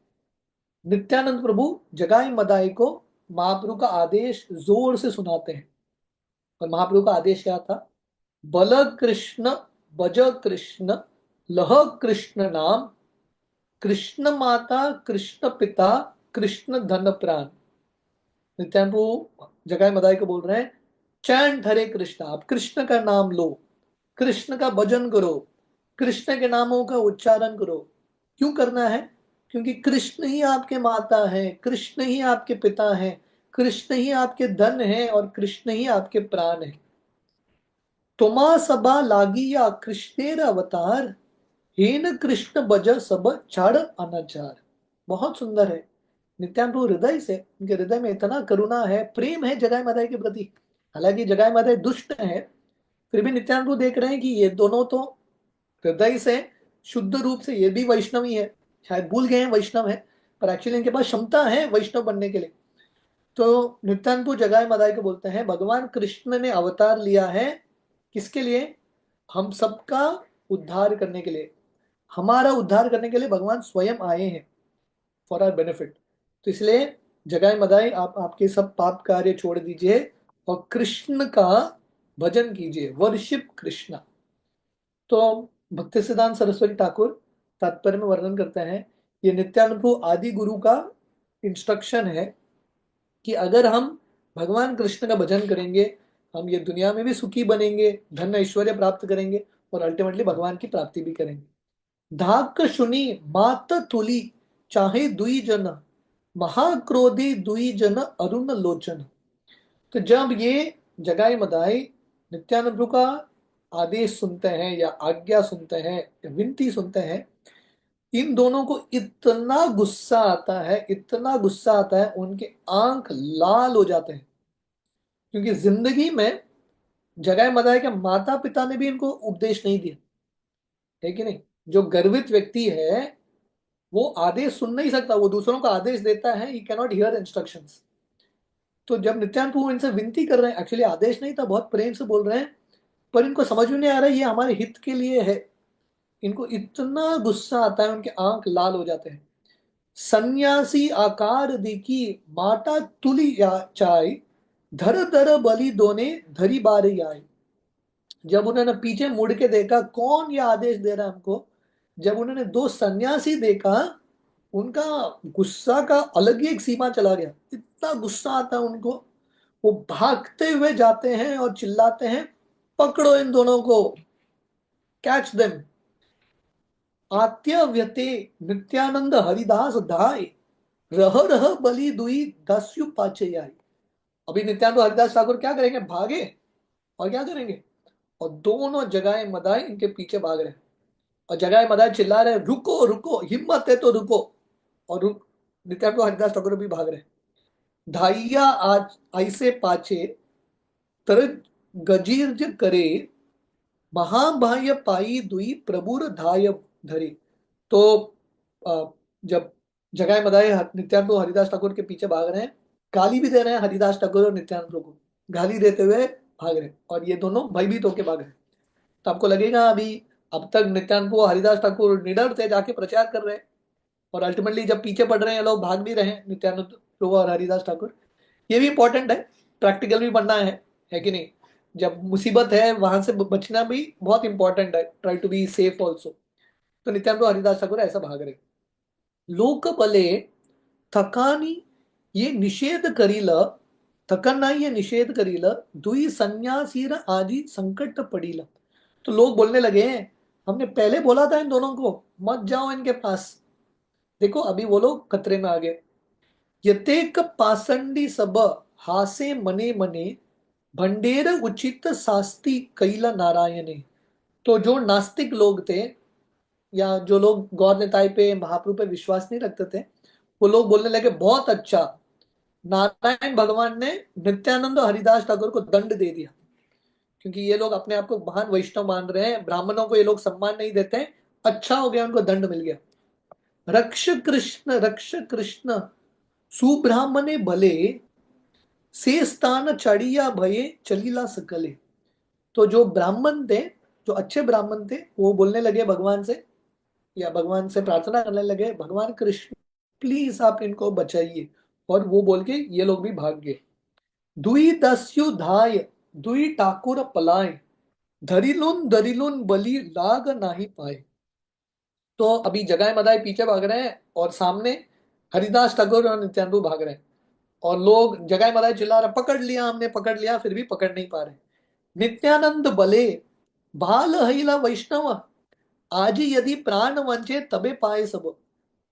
नित्यानंद प्रभु जगाई मदाई को महाप्रभु का आदेश जोर से सुनाते हैं। और महाप्रभु का आदेश क्या था? बल कृष्ण, बज कृष्ण, लह कृष्ण नाम, कृष्ण माता कृष्ण पिता, कृष्ण धन प्राण। नित्यानंद प्रभु जगाई मदाई को बोल रहे हैं चैंट हरे कृष्ण, आप कृष्ण का नाम लो, कृष्ण का भजन करो, कृष्ण के नामों का उच्चारण करो। क्यों करना है? क्योंकि कृष्ण ही आपके माता हैं, कृष्ण ही आपके पिता हैं, कृष्ण ही आपके धन हैं, और कृष्ण ही आपके प्राण हैं। तुमा सबा लागी या कृष्णेर अवतार, हेन कृष्ण भज सब छाड़ अनाचार। बहुत सुंदर है। नित्यानंद प्रभु हृदय से, उनके हृदय में इतना करुणा है, प्रेम है जगाई माता के प्रति। हालांकि जगाई माता दुष्ट है, फिर भी नित्यानंद प्रभु देख रहे हैं कि ये दोनों तो हृदय से शुद्ध रूप से, ये भी वैष्णव ही है, शायद भूल गए हैं वैष्णव है, पर एक्चुअली इनके पास क्षमता है वैष्णव बनने के लिए। तो नित्यानंद प्रभु जगाई माता को बोलते हैं भगवान कृष्ण ने अवतार लिया है, किसके लिए? हम सबका उद्धार करने के लिए, हमारा उद्धार करने के लिए भगवान स्वयं आए हैं, फॉर आवर बेनिफिट। तो इसलिए जगाई मदाई आप आपके सब पाप कार्य छोड़ दीजिए और कृष्ण का भजन कीजिए, वर्शिप कृष्णा। तो भक्ति सिद्धांत सरस्वती ठाकुर तात्पर्य में वर्णन करते हैं, ये नित्यानंद प्रभु आदि गुरु का इंस्ट्रक्शन है कि अगर हम भगवान कृष्ण का भजन करेंगे, हम ये दुनिया में भी सुखी बनेंगे, धन ऐश्वर्य प्राप्त करेंगे, और अल्टीमेटली भगवान की प्राप्ति भी करेंगे। धाक शुनि मात तुली, चाहे दुई जन, महाक्रोधी दुई जन अरुण लोचन। तो जब ये जगाई मदाई नित्यानंद प्रभु का आदेश सुनते हैं या आज्ञा सुनते हैं या विनती सुनते हैं, इन दोनों को इतना गुस्सा आता है, इतना गुस्सा आता है, उनके आंख लाल हो जाते हैं। क्योंकि जिंदगी में जगाई मदाई के माता पिता ने भी इनको उपदेश नहीं दिया है कि नहीं। जो गर्वित व्यक्ति है वो आदेश सुन नहीं सकता, वो दूसरों का आदेश देता है, he can not here instructions. तो जब नित्यानंद प्रभु इनसे विनती कर रहे हैं, एक्चुअली आदेश नहीं था, बहुत प्रेम से बोल रहे हैं, पर इनको समझ में नहीं आ रहा है ये हमारे हित के लिए है। इनको इतना गुस्सा आता है, उनके आंख लाल हो जाते हैं। सन्यासी आकार दिखी, माटा तुली चाय, धर धर बलि दोने धरी बारी आए। जब उन्होंने पीछे मुड़ के देखा कौन ये आदेश दे रहा है हमको, जब उन्होंने दो सन्यासी देखा, उनका गुस्सा का अलग ही एक सीमा चला गया, इतना गुस्सा आता है उनको। वो भागते हुए जाते हैं और चिल्लाते हैं, पकड़ो इन दोनों को, कैच देम। आत्य व्यते नित्यानंद हरिदास धाय, रह रह बलि दुई दस्यु पाचे आई। अभी नित्यानंद हरिदास ठाकुर क्या करेंगे, भागे और क्या करेंगे, और दोनों जगह मदाई इनके पीछे भाग रहे हैं। और जगह मदाई चिल्ला रहे, रुको रुको, हिम्मत है तो रुको। और रुक, नित्यानंद हरिदास ठाकुर भी भाग रहे हैं। धाइया आज ऐसे पाचे, तर गजीर्ज करे, महाबाह्य पाई दुई प्रभुर धाय धरे। तो जब जगह मदाई नित्यानंद हरिदास ठाकुर के पीछे भाग रहे हैं, गाली भी दे रहे हैं हरिदास ठाकुर और नित्यानंद को, गाली देते हुए भाग रहे हैं, और ये दोनों भयभीत होकर भाग रहे हैं। तो आपको लगेगा अभी, अब तक नित्यानंद को हरिदास ठाकुर निडर थे, जाके प्रचार कर रहे हैं, और अल्टीमेटली जब पीछे पड़ रहे हैं लोग, भाग भी रहे हैं नित्यानंद प्रभु और हरिदास ठाकुर। ये भी इंपॉर्टेंट है, प्रैक्टिकल भी बनना है कि नहीं। जब मुसीबत है वहां से बचना भी बहुत इंपॉर्टेंट है, try to be safe also. तो नित्यानंद हरिदास ठाकुर ऐसा भाग रहे। लोक बले थकानी ये निषेध करील, थकन नाही ये निषेध करील, दुई संन्यासीर आजी संकट पड़ील। तो लोग बोलने लगे हैं, हमने पहले बोला था इन दोनों को मत जाओ इनके पास, देखो अभी वो लोग खतरे में आ गए। यतेक पासंडी सब हासे मने मने, भंडेर उचित शास्ति कैला नारायणे। तो जो नास्तिक लोग थे, या जो लोग गौर निताई पे महाप्रभु पे विश्वास नहीं रखते थे, वो लोग बोलने लगे बहुत अच्छा, नारायण भगवान ने नित्यानंद और हरिदास ठाकुर को दंड दे दिया, क्योंकि ये लोग अपने आप को महान वैष्णव मान रहे हैं, ब्राह्मणों को ये लोग सम्मान नहीं देते हैं। अच्छा हो गया, उनको दंड मिल गया। रक्ष कृष्ण सुब्राह्मणे भले, से स्थान चढ़िया भये चलीला सकले। तो जो ब्राह्मण थे, जो अच्छे ब्राह्मण थे, वो बोलने लगे भगवान से, या भगवान से प्रार्थना करने लगे, भगवान कृष्ण प्लीज आप इनको बचाइए। और वो बोल के ये लोग भी भाग गए। दुई दस्यु धाय, दुई ठाकुर पलाय, धरिलुन बलि लाग नाही पाए। तो अभी जगाए मदाई पीछे भाग रहे हैं, और सामने हरिदास ठाकुर और नित्यानंद भाग रहे हैं, और लोग जगाए मदाई चिल्ला रहे, पकड़ लिया हमने, पकड़ लिया, फिर भी पकड़ नहीं पा रहे। नित्यानंद बले भाल हिला वैष्णव, आज यदि प्राण वंचे तबे पाए सब।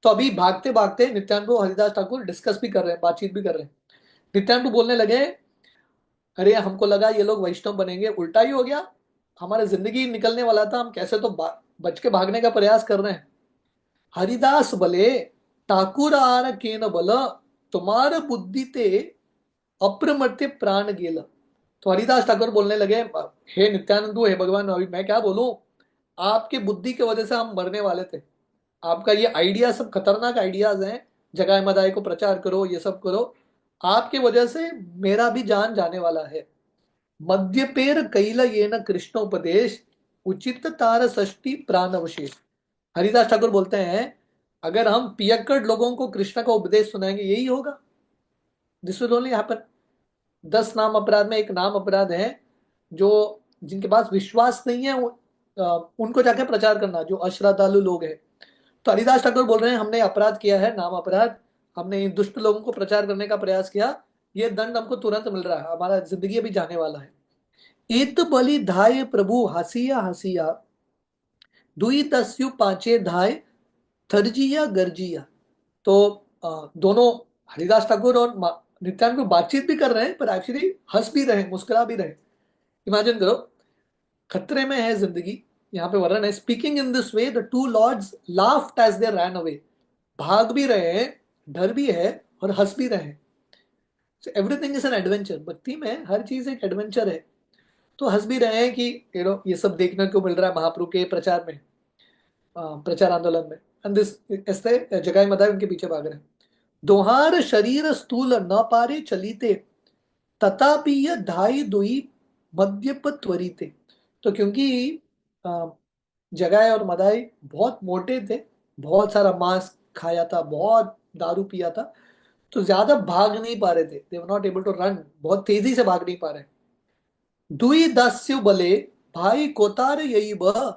तो अभी भागते भागते नित्यानंद हरिदास ठाकुर डिस्कस भी कर रहे हैं, बातचीत भी कर रहे हैं। नित्यानंद बोलने लगे, अरे हमको लगा ये लोग वैष्णव बनेंगे, उल्टा ही हो गया, हमारे जिंदगी निकलने वाला था, हम कैसे तो बच के भागने का प्रयास कर रहे हैं। हरिदास बले ठाकुर आर केन बल, तुम्हार बुद्धि ते अप्रमत्य प्राण गेल। तो हरिदास ठाकुर बोलने लगे, हे नित्यानंद, हे भगवान, अभी मैं क्या बोलूं, आपके बुद्धि की वजह से हम मरने वाले थे। आपका ये आइडिया सब खतरनाक आइडियाज हैं, जगाए मदाई को प्रचार करो, ये सब करो, आपके वजह से मेरा भी जान जाने वाला है। मध्यपेर कैल ये न कृष्णोपदेश, उचित तार षष्टि प्राणवशेष। हरिदास ठाकुर बोलते हैं, अगर हम पियक्कड़ लोगों को कृष्ण का उपदेश सुनाएंगे, यही होगा, दिस विल ओनली हैपन। 10 नाम अपराध में एक नाम अपराध है, जो जिनके पास विश्वास नहीं है उनको जाके प्रचार करना, जो अश्रद्धालु लोग हैं। तो हरिदास ठाकुर बोल रहे हैं, हमने अपराध किया है, नाम अपराध, हमने इन दुष्ट लोगों को प्रचार करने का प्रयास किया, ये दंड हमको तुरंत मिल रहा है, हमारा जिंदगी अभी जाने वाला है। इत बलि धाय प्रभु हसिया हसिया, दुई दस्यु पांचे धाय, थरजिया गर्जिया। तो दोनों हरिदास ठाकुर और नित्यानंद को बातचीत भी कर रहे हैं, पर एक्चुअली हंस भी रहे, मुस्कुरा भी रहे। इमेजिन करो, खतरे में है जिंदगी, यहाँ पे वर्णन है, speaking in this way the two lords laughed as they ran away. भाग भी रहे हैं, डर भी है, और हंस भी रहे हैं। एवरीथिंग इज एन एडवेंचर, भक्ति में हर चीज एक एडवेंचर है। तो हंस भी रहे हैं कि ये सब देखने को मिल रहा है महाप्रभु के प्रचार में, प्रचार आंदोलन में। एंड दिस ऐसे जगाई मदाई उनके पीछे भाग रहे हैं। दोहार शरीर स्थूल न पारे चलीते, तथापि यह धाई दुई मद्यप त्वरिते। तो क्योंकि जगाई और मदाई बहुत मोटे थे, बहुत सारा मांस खाया था, बहुत दारू पिया था, तो ज्यादा भाग नहीं पा रहे थे, they were not able to run, बहुत तेजी से भाग नहीं पा रहे। दुई दास्यु बले भाई कोतार यही बह,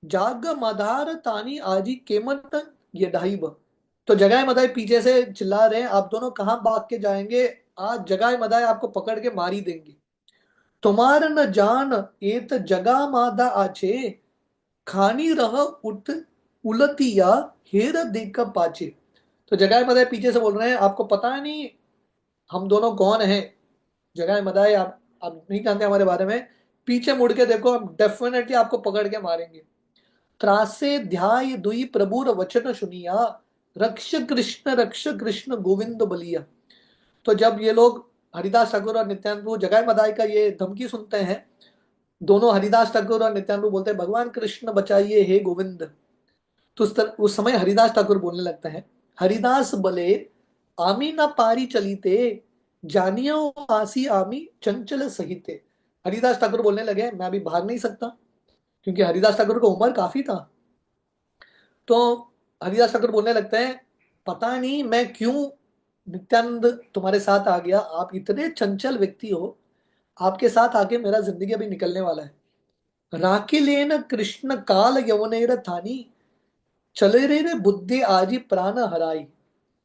जाग मधार तानी आजी केमत ये ढाई बह। तो जगाए मदाई पीछे से चिल्ला रहे हैं, आप दोनों कहाँ भाग के जाएंगे, आज जगाए मदाई आपको पकड़ के मार ही देंगे। तुम्हार न जान एत जगा मादा आचे, खानी रह उठ उलतिया हेर देख पाचे। तो जगाए मदाई पीछे से बोल रहे हैं, आपको पता नहीं हम दोनों कौन हैं। जगाए मदाई आप नहीं जानते हमारे बारे में, पीछे मुड़ के देखो, हम डेफिनेटली आपको पकड़ के मारेंगे। त्रासे ध्याय दुई प्रभुर वचन सुनिया, रक्ष कृष्ण गोविंद बलिया। तो जब ये लोग हरिदास ठाकुर और नित्यानंद प्रभु जगाए मदाई का ये धमकी सुनते हैं, दोनों हरिदास ठाकुर और नित्यानंद प्रभु बोलते हैं भगवान कृष्ण बचाइए हे गोविंद। तो उस समय हरिदास ठाकुर बोलने लगते हैं, हरिदास बले आमी ना पारी चलीते, जानियो आसी आमी चंचल सहिते। हरिदास ठाकुर बोलने लगे, मैं अभी भाग नहीं सकता, क्योंकि हरिदास ठाकुर को उम्र काफी था। तो हरिदास ठाकुर बोलने लगते हैं, पता नहीं मैं क्यों नित्यानंद तुम्हारे साथ आ गया, आप इतने चंचल व्यक्ति हो, आपके साथ आके मेरा जिंदगी अभी निकलने वाला है। राकिलेन कृष्ण काल यवनेर थानी, चले रे बुद्धि आजी प्राण हराई।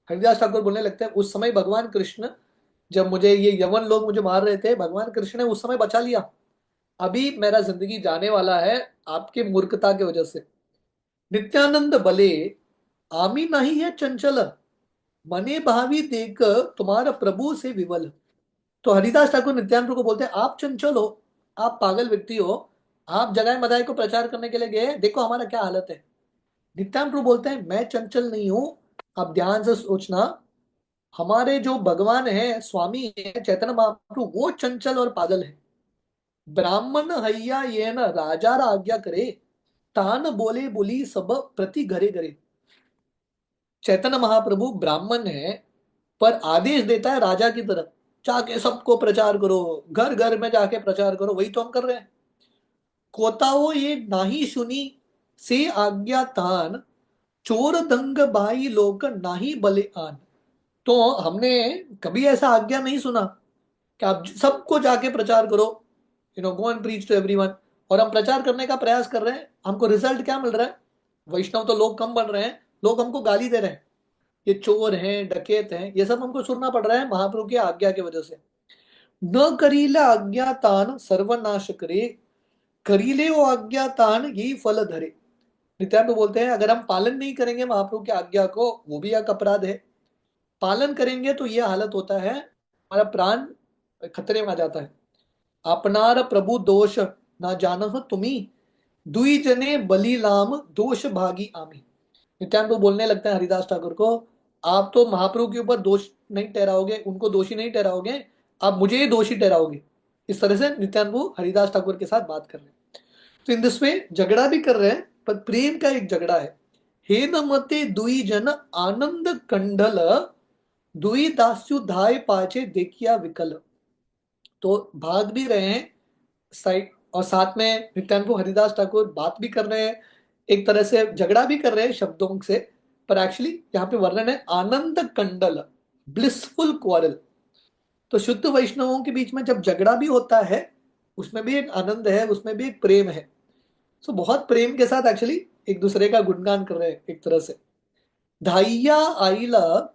हरिदास ठाकुर बोलने लगते हैं, उस समय भगवान कृष्ण, जब मुझे ये यवन लोग मुझे मार रहे थे, भगवान कृष्ण ने उस समय बचा लिया। अभी मेरा जिंदगी जाने वाला है आपके मूर्खता की वजह से। नित्यानंद बले आमी नहीं है चंचल, मने भावी देख तुम्हारा प्रभु से विवल। तो हरिदास ठाकुर नित्यानंद को बोलते हैं, आप चंचल हो, आप पागल व्यक्ति हो, आप जगाए मदाई को प्रचार करने के लिए गए, देखो हमारा क्या हालत है। नित्यानंद प्रभु बोलते हैं, मैं चंचल नहीं हूं। आप ध्यान से सोचना, हमारे जो भगवान है, स्वामी है चैतन्य महाप्रभु, वो चंचल और पागल है। ब्राह्मण हैया ये न राजा रा आज्ञा करे, तान बोले बोली सब प्रति घरे घरे। चैतन्य महाप्रभु ब्राह्मण है, पर आदेश देता है राजा की तरह, जाके सबको प्रचार करो, घर घर में जाके प्रचार करो। वही तो हम कर रहे हैं। कोताओ ये नाही सुनी से आज्ञा तान, चोर दंग बाई लोक नाही बले आन। तो हमने कभी ऐसा आज्ञा नहीं सुना कि आप सबको जाके प्रचार करो, go and preach to everyone. और हम प्रचार करने का प्रयास कर रहे हैं, हमको रिजल्ट क्या मिल रहा है? वैष्णव तो लोग कम बन रहे हैं, लोग हमको गाली दे रहे हैं, ये चोर हैं, डकैत हैं, ये सब हमको सुनना पड़ रहा है महाप्रभु की आज्ञा की वजह से। न करीला अज्ञातान सर्वनाश करे, करीले वो अज्ञातान यही फल धरे। नित्यानंद बोलते हैं, अगर हम पालन नहीं करेंगे महाप्रभु की आज्ञा को, वो भी एक अपराध है। पालन करेंगे तो ये हालत होता है, हमारा प्राण खतरे में आ जाता है। अपनार प्रभु दोष ना जानह तुम्ही, दुई जने बली लाम दोष भागी आमी। नित्यानंद प्रभु बोलने लगते हैं हरिदास ठाकुर को, आप तो महाप्रभु के ऊपर दोष नहीं ठहराओगे, उनको दोषी नहीं ठहराओगे, आप मुझे ही दोषी ठहराओगे। इस तरह से नित्यानंद प्रभु हरिदास ठाकुर के साथ बात कर रहे हैं। तो इन दिस वे झगड़ा भी कर रहे हैं, पर प्रेम का एक झगड़ा है। हे न मते दुई जन आनंद कंडल, दुई दास्यु धाय पाचे देखिया विकल। तो भाग भी रहे हैं साइड, और साथ में नित्यानंद प्रभु हरिदास ठाकुर बात भी कर रहे हैं, एक तरह से झगड़ा भी कर रहे हैं शब्दों से। पर एक्चुअली यहाँ पे वर्णन है आनंद कंडल, ब्लिसफुल क्वारल। तो शुद्ध वैष्णवों के बीच में जब झगड़ा भी होता है, उसमें भी एक आनंद है, उसमें भी एक प्रेम है। सो बहुत प्रेम के साथ एक्चुअली एक दूसरे का गुणगान कर रहे हैं एक तरह से। धाइया आईला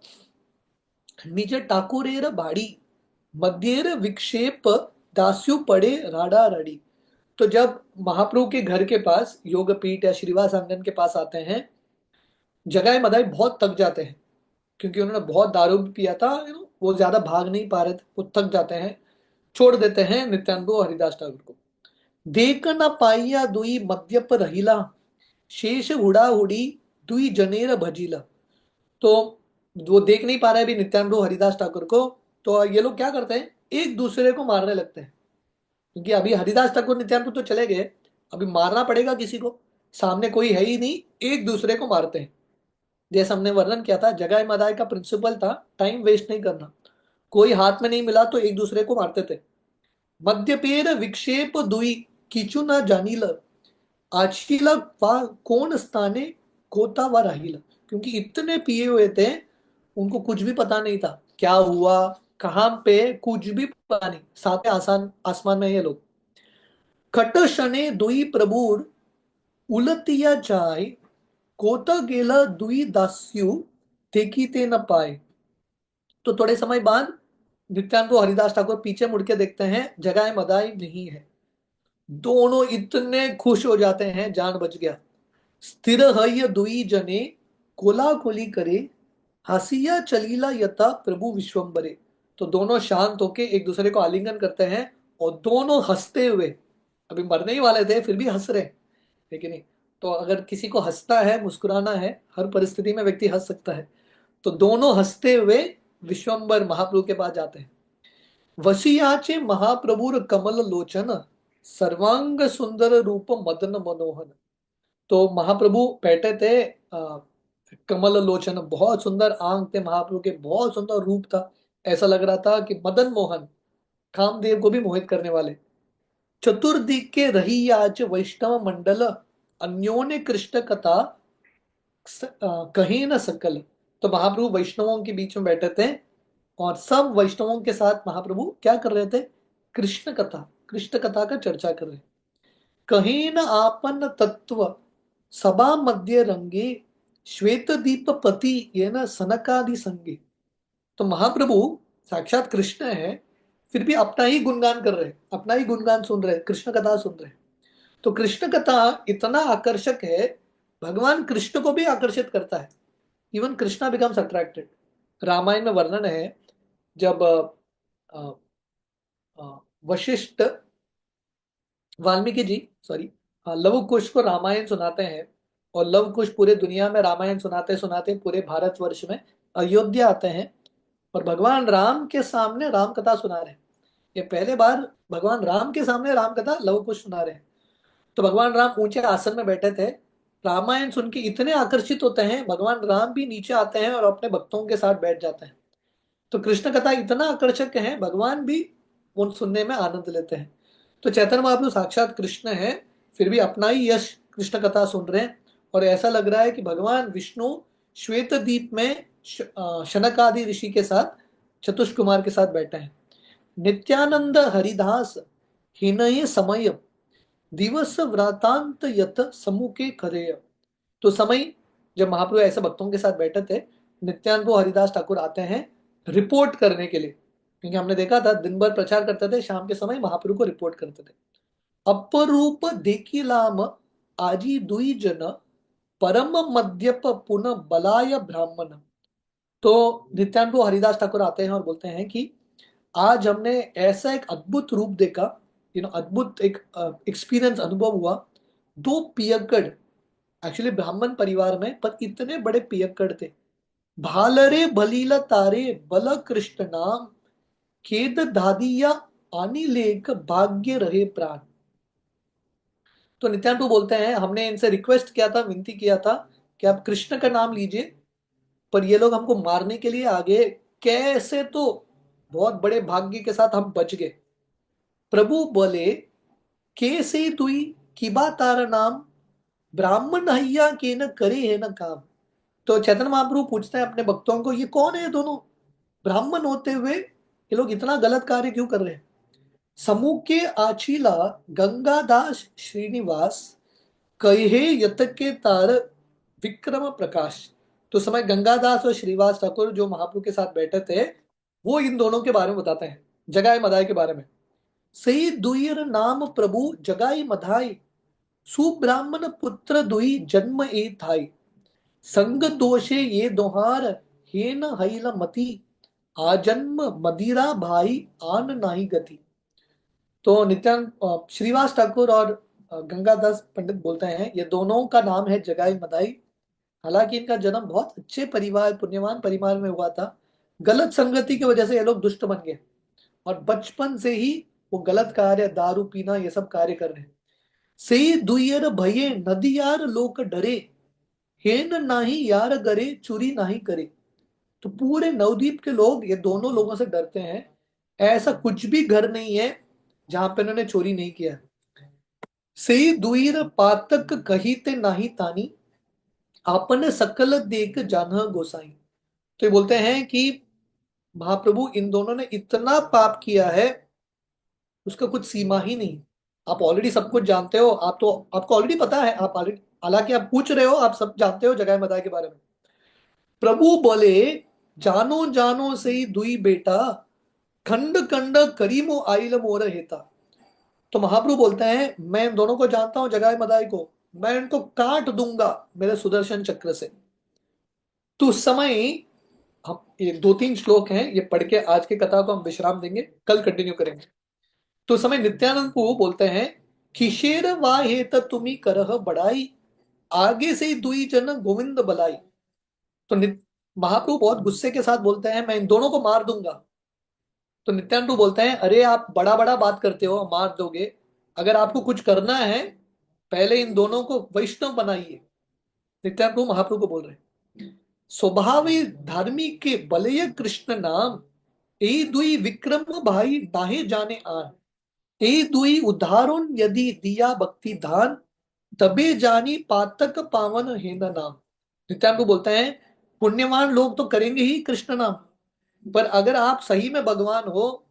निज ठाकुरेर बाड़ी, मध्येर विक्षेप दास्यु पड़े राडा राडी। तो जब महाप्रभु के घर के पास योगपीठ या श्रीवास आंगन के पास आते हैं, जगाए मदाई बहुत थक जाते हैं, क्योंकि उन्होंने बहुत दारू भी पिया था, वो ज्यादा भाग नहीं पा रहे थे, वो थक जाते हैं, छोड़ देते हैं नित्यानंद और हरिदास ठाकुर को। देख न पाइया दुई मद्यप रहिला, शेष हुड़ा हुड़ी दुई जनेर भजीला। तो वो देख नहीं पा रहे अभी नित्यानंद हरिदास ठाकुर को, तो ये लोग क्या करते हैं, एक दूसरे को मारने लगते हैं। क्योंकि अभी हरिदास ठाकुर नित्यानंद तो चले गए, अभी मारना पड़ेगा किसी को, सामने कोई है ही नहीं, एक दूसरे को मारते हैं। जैसे हमने वर्णन किया था, जगाए मदाई का प्रिंसिपल था टाइम वेस्ट नहीं करना, कोई हाथ में नहीं मिला तो एक दूसरे को मारते थे। मध्यपेर विक्षेप दुई किचु न जानील, आशीला कौन स्थाने कोता व राहील। क्योंकि इतने पिए हुए थे, उनको कुछ भी पता नहीं था क्या हुआ, कहां पे, कुछ भी पता नहीं, साथ में आसान आसमान में ये लोग। खट शने दुई प्रभुर उलतिया जाय, कोता गेला दुई दास्यु, देखी ते न पाए। तो थोड़े समय बाद नित्यानंद को हरिदास ठाकुर पीछे मुड़ के देखते हैं, जगाए मदाई नहीं है। दोनों इतने खुश हो जाते हैं, जान बच गया। स्थिर हय दुई जने कोला कोली करे, हसिया चलीला यथा प्रभु विश्वम्बरे। तो दोनों शांत होके एक दूसरे को आलिंगन करते हैं और दोनों हंसते हुए, अभी मरने ही वाले थे फिर भी हंस रहे, लेकिन नहीं। तो अगर किसी को हंसता है, मुस्कुराना है, हर परिस्थिति में व्यक्ति हंस सकता है। तो दोनों हंसते हुए विश्वम्बर महाप्रभु के पास जाते हैं। वशियाचे महाप्रभुर कमल लोचन, सर्वांग सुंदर रूप मदन मनोहर। तो महाप्रभु बैठे थे, कमल लोचन, बहुत सुंदर आंख थे महाप्रभु के, बहुत सुंदर रूप था। ऐसा लग रहा था कि मदन मोहन, कामदेव को भी मोहित करने वाले। चतुर्दिक के रही आज वैष्णव मंडल, अन्योन्य कृष्ण कथा कहीं न सकल। तो महाप्रभु वैष्णवों के बीच में बैठे थे और सब वैष्णवों के साथ महाप्रभु क्या कर रहे थे? कृष्ण कथा का चर्चा कर रहे। कहीं न आपन तत्व सभा मध्य रंगे, श्वेत दीप पति ये न सनकादि संगे। तो महाप्रभु साक्षात कृष्ण है, फिर भी अपना ही गुणगान कर रहे हैं, अपना ही गुणगान सुन रहे हैं, कृष्ण कथा सुन रहे हैं। तो कृष्ण कथा इतना आकर्षक है, भगवान कृष्ण को भी आकर्षित करता है। Even Krishna becomes attracted. Ramayana में वर्णन है, जब अ, वशिष्ठ, वाल्मीकि जी, सॉरी, लव कुश को रामायण सुनाते हैं, और लव कुश पूरे दुनिया में रामायण सुनाते सुनाते पूरे भारतवर्ष में अयोध्या आते हैं और भगवान राम के सामने राम कथा सुना रहे हैं। ये पहले बार भगवान राम के सामने राम कथा लव कुश सुना रहे हैं। तो भगवान राम ऊंचे आसन में बैठे थे, रामायण सुन के इतने आकर्षित होते हैं, भगवान राम भी नीचे आते हैं और अपने भक्तों के साथ बैठ जाते हैं। तो कृष्ण कथा इतना आकर्षक है, भगवान भी उन सुनने में आनंद लेते हैं। तो चैतन्य महाप्रभु साक्षात कृष्ण है, फिर भी अपना ही यश कृष्ण कथा सुन रहे हैं, और ऐसा लग रहा है कि भगवान विष्णु श्वेत द्वीप में शनकादि ऋषि के साथ, चतुष कुमार के साथ बैठे हैं। नित्यानंद हरिदास हिनय समय, दिवस व्रातांत यत समुखे खरेय। तो समय, जब महाप्रभु ऐसे भक्तों के साथ बैठे थे, नित्यानंद को हरिदास ठाकुर आते हैं रिपोर्ट करने के लिए, क्योंकि हमने देखा था दिन भर प्रचार करते थे, शाम के समय महाप्रभु को रिपोर्ट करते थे। अपरूप देखिलाम आजी दुई जन, परम मध्यप पुनः बलाय ब्राह्मण। तो नित्यानंद को हरिदास ठाकुर आते हैं और बोलते हैं कि आज हमने ऐसा एक अद्भुत रूप देखा, अद्भुत एक एक्सपीरियंस, अनुभव हुआ। दो पियक्कड़, एक्चुअली ब्राह्मण परिवार में, पर इतने बड़े पियक्कड़ थे। भालरे भलीला तारे बल कृष्ण नाम, खेद दादिया आनी लेख भाग्य रहे प्राण। तो नित्यानंद बोलते हैं, हमने इनसे रिक्वेस्ट किया था, विनती किया था कि आप कृष्ण का नाम लीजिए, पर ये लोग हमको मारने के लिए आ गए। कैसे? तो बहुत बड़े भाग्य के साथ हम बच गए। प्रभु बोले, कैसे तुई किबा तारा नाम, ब्राह्मण हैया के न करे है न काम। तो चैतन्य महाप्रभु पूछते हैं अपने भक्तों को, ये कौन है दोनों? ब्राह्मण होते हुए ये लोग इतना गलत कार्य क्यों कर रहे हैं? समूह के आचीला गंगादास श्रीनिवास, कहे यत के तार विक्रम प्रकाश। तो समय गंगादास और श्रीवास ठाकुर जो महाप्रभु के साथ बैठे थे, वो इन दोनों के बारे में बताते हैं, जगाई मदाई के बारे में। सही दुईर नाम प्रभु जगाई मधाई, सुब्राह्मण पुत्र दुई जन्म ए थाई। संग दोषे ये दोहार, हेन हईल मति, आजन्म मदिरा भाई आन नाही गति। तो नित्यानंद, श्रीवास ठाकुर और गंगादास पंडित बोलते हैं, ये दोनों का नाम है जगाई मदाई। हालांकि इनका जन्म बहुत अच्छे परिवार, पुण्यवान परिवार में हुआ था। गलत संगति की वजह से ये लोग दुष्ट बन गए, और बचपन से ही वो गलत कार्य, दारू पीना, ये सब कार्य कर रहे हैं। से दुयर भये नदी यार लोक डरे, हेन नाही यार गरे चुरी नाही करे। तो पूरे नवद्वीप के लोग ये दोनों लोगों से डरते हैं। ऐसा कुछ भी घर नहीं है जहां पे उन्होंने चोरी नहीं किया। से दुईर पातक कहीते नाही तानी, आपने सकल देख जान गोसाई। तो ये बोलते हैं कि महाप्रभु, इन दोनों ने इतना पाप किया है, उसका कुछ सीमा ही नहीं। आप ऑलरेडी सब कुछ जानते हो, आप तो, आपको ऑलरेडी पता है, आप ऑलरेडी, हालांकि आप पूछ रहे हो, आप सब जानते हो जगाए मदाई के बारे में। प्रभु बोले, जानो जानो सही दुई बेटा, खंड खंड करीमो आइल मोर हेता। तो महाप्रभु बोलते हैं, मैं इन दोनों को जानता हूं, जगाई मदाई को, मैं इनको काट दूंगा मेरे सुदर्शन चक्र से। तो उस समय हम ये दो तीन श्लोक हैं, ये पढ़ के आज की कथा को हम विश्राम देंगे, कल कंटिन्यू करेंगे। तो उस समय नित्यानंद को बोलते हैं, खिशेर वाहेत तुम्ही करह बढ़ाई, आगे से दुई जन गोविंद बलाई। तो महाप्रभु बहुत गुस्से के साथ बोलते हैं, मैं इन दोनों को मार दूंगा। तो नित्यानंद प्रभु बोलते हैं, अरे आप बड़ा बड़ा बात करते हो, मार दोगे, अगर आपको कुछ करना है पहले इन दोनों को वैष्णव बनाइए। नित्यानंद प्रभु महाप्रभु को बोल रहे हैं, स्वभाव धार्मिक के बलय कृष्ण नाम, ए दुई विक्रम भाई नाहे जाने आन, ए दुई उदाहरण यदि दिया भक्ति दान, तबे जानी पातक पावन है न नाम। नित्यानंद प्रभु बोलते हैं, पुण्यवान लोग तो करेंगे ही कृष्ण नाम, पर अगर आप सही में भगवान हो,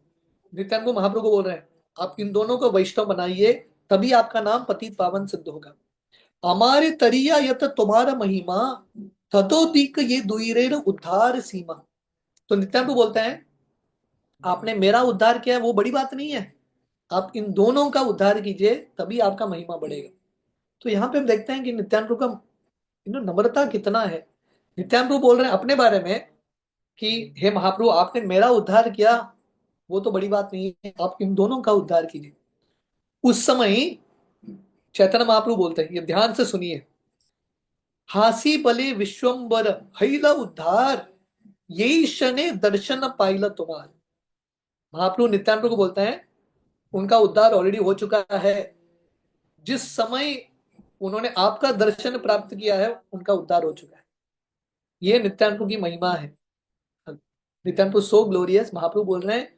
नित्यानंद को महाप्रभु को बोल रहे हैं, आप इन दोनों को वैष्णव बनाइए, तभी आपका नाम पतित पावन सिद्ध होगा। हमारे तरिया यत तुम्हारा महिमा, तदोदिक ये दुईरेर उद्धार सीमा। तो नित्यानंद बोलते हैं, आपने मेरा उद्धार किया है वो बड़ी बात नहीं है, आप इन दोनों का उद्धार कीजिए, तभी आपका महिमा बढ़ेगा। तो यहाँ पे हम देखते हैं कि नित्यानंद का नम्रता कितना है। नित्यानंद बोल रहे हैं अपने बारे में कि हे महाप्रभु, आपने मेरा उद्धार किया वो तो बड़ी बात नहीं है, आप इन दोनों का उद्धार कीजिए। उस समय चैतन्य महाप्रभु बोलते हैं, ये ध्यान से सुनिए, हासी बले विश्वम्बर हैल उद्धार, यही शने दर्शन पाइल तुम्हार। महाप्रभु नित्यानंद को बोलते हैं, उनका उद्धार ऑलरेडी हो चुका है, जिस समय उन्होंने आपका दर्शन प्राप्त किया है उनका उद्धार हो चुका है। ये नित्यानंद की महिमा है। नित्यानंद सो ग्लोरियस। महाप्रभु बोल रहे हैं,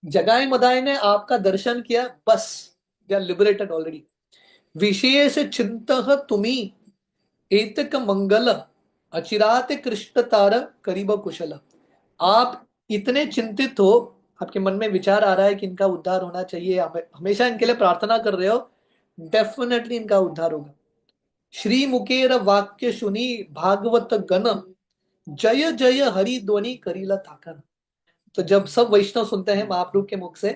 जगाई मदाई ने आपका दर्शन किया, बस दे आर लिबरेटेड ऑलरेडी। विशेष चिंत तुम्ही एतक मंगल, अचिरात कृष्ण तार करीब कुशल। आप इतने चिंतित हो, आपके मन में विचार आ रहा है कि इनका उद्धार होना चाहिए, हमेशा इनके लिए प्रार्थना कर रहे हो, डेफिनेटली इनका उद्धार होगा। श्री मुकेर वाक्य सुनी भागवत गण, जय जय हरि ध्वनि करीला थाकन। तो जब सब वैष्णव सुनते हैं महाप्रभु के मुख से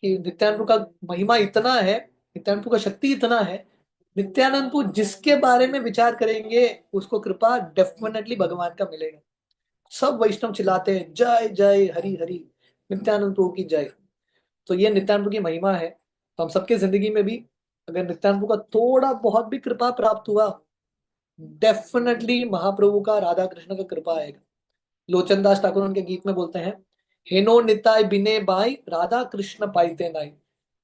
कि नित्यानंद का महिमा इतना है, नित्यानंद का शक्ति इतना है, नित्यानंद जिसके बारे में विचार करेंगे उसको कृपा डेफिनेटली भगवान का मिलेगा। सब वैष्णव चिल्लाते हैं, जय जय हरि हरि, नित्यानंद प्रभु की जय। तो ये नित्यानंद की महिमा है। तो हम सबके जिंदगी में भी अगर नित्यानंद का थोड़ा बहुत भी कृपा प्राप्त हुआ, डेफिनेटली महाप्रभु का, राधा कृष्ण का कृपा आएगा। लोचन दास ठाकुर उनके गीत में बोलते हैं, हेनो निताय बिने बाई, राधा कृष्ण पाइते नाई।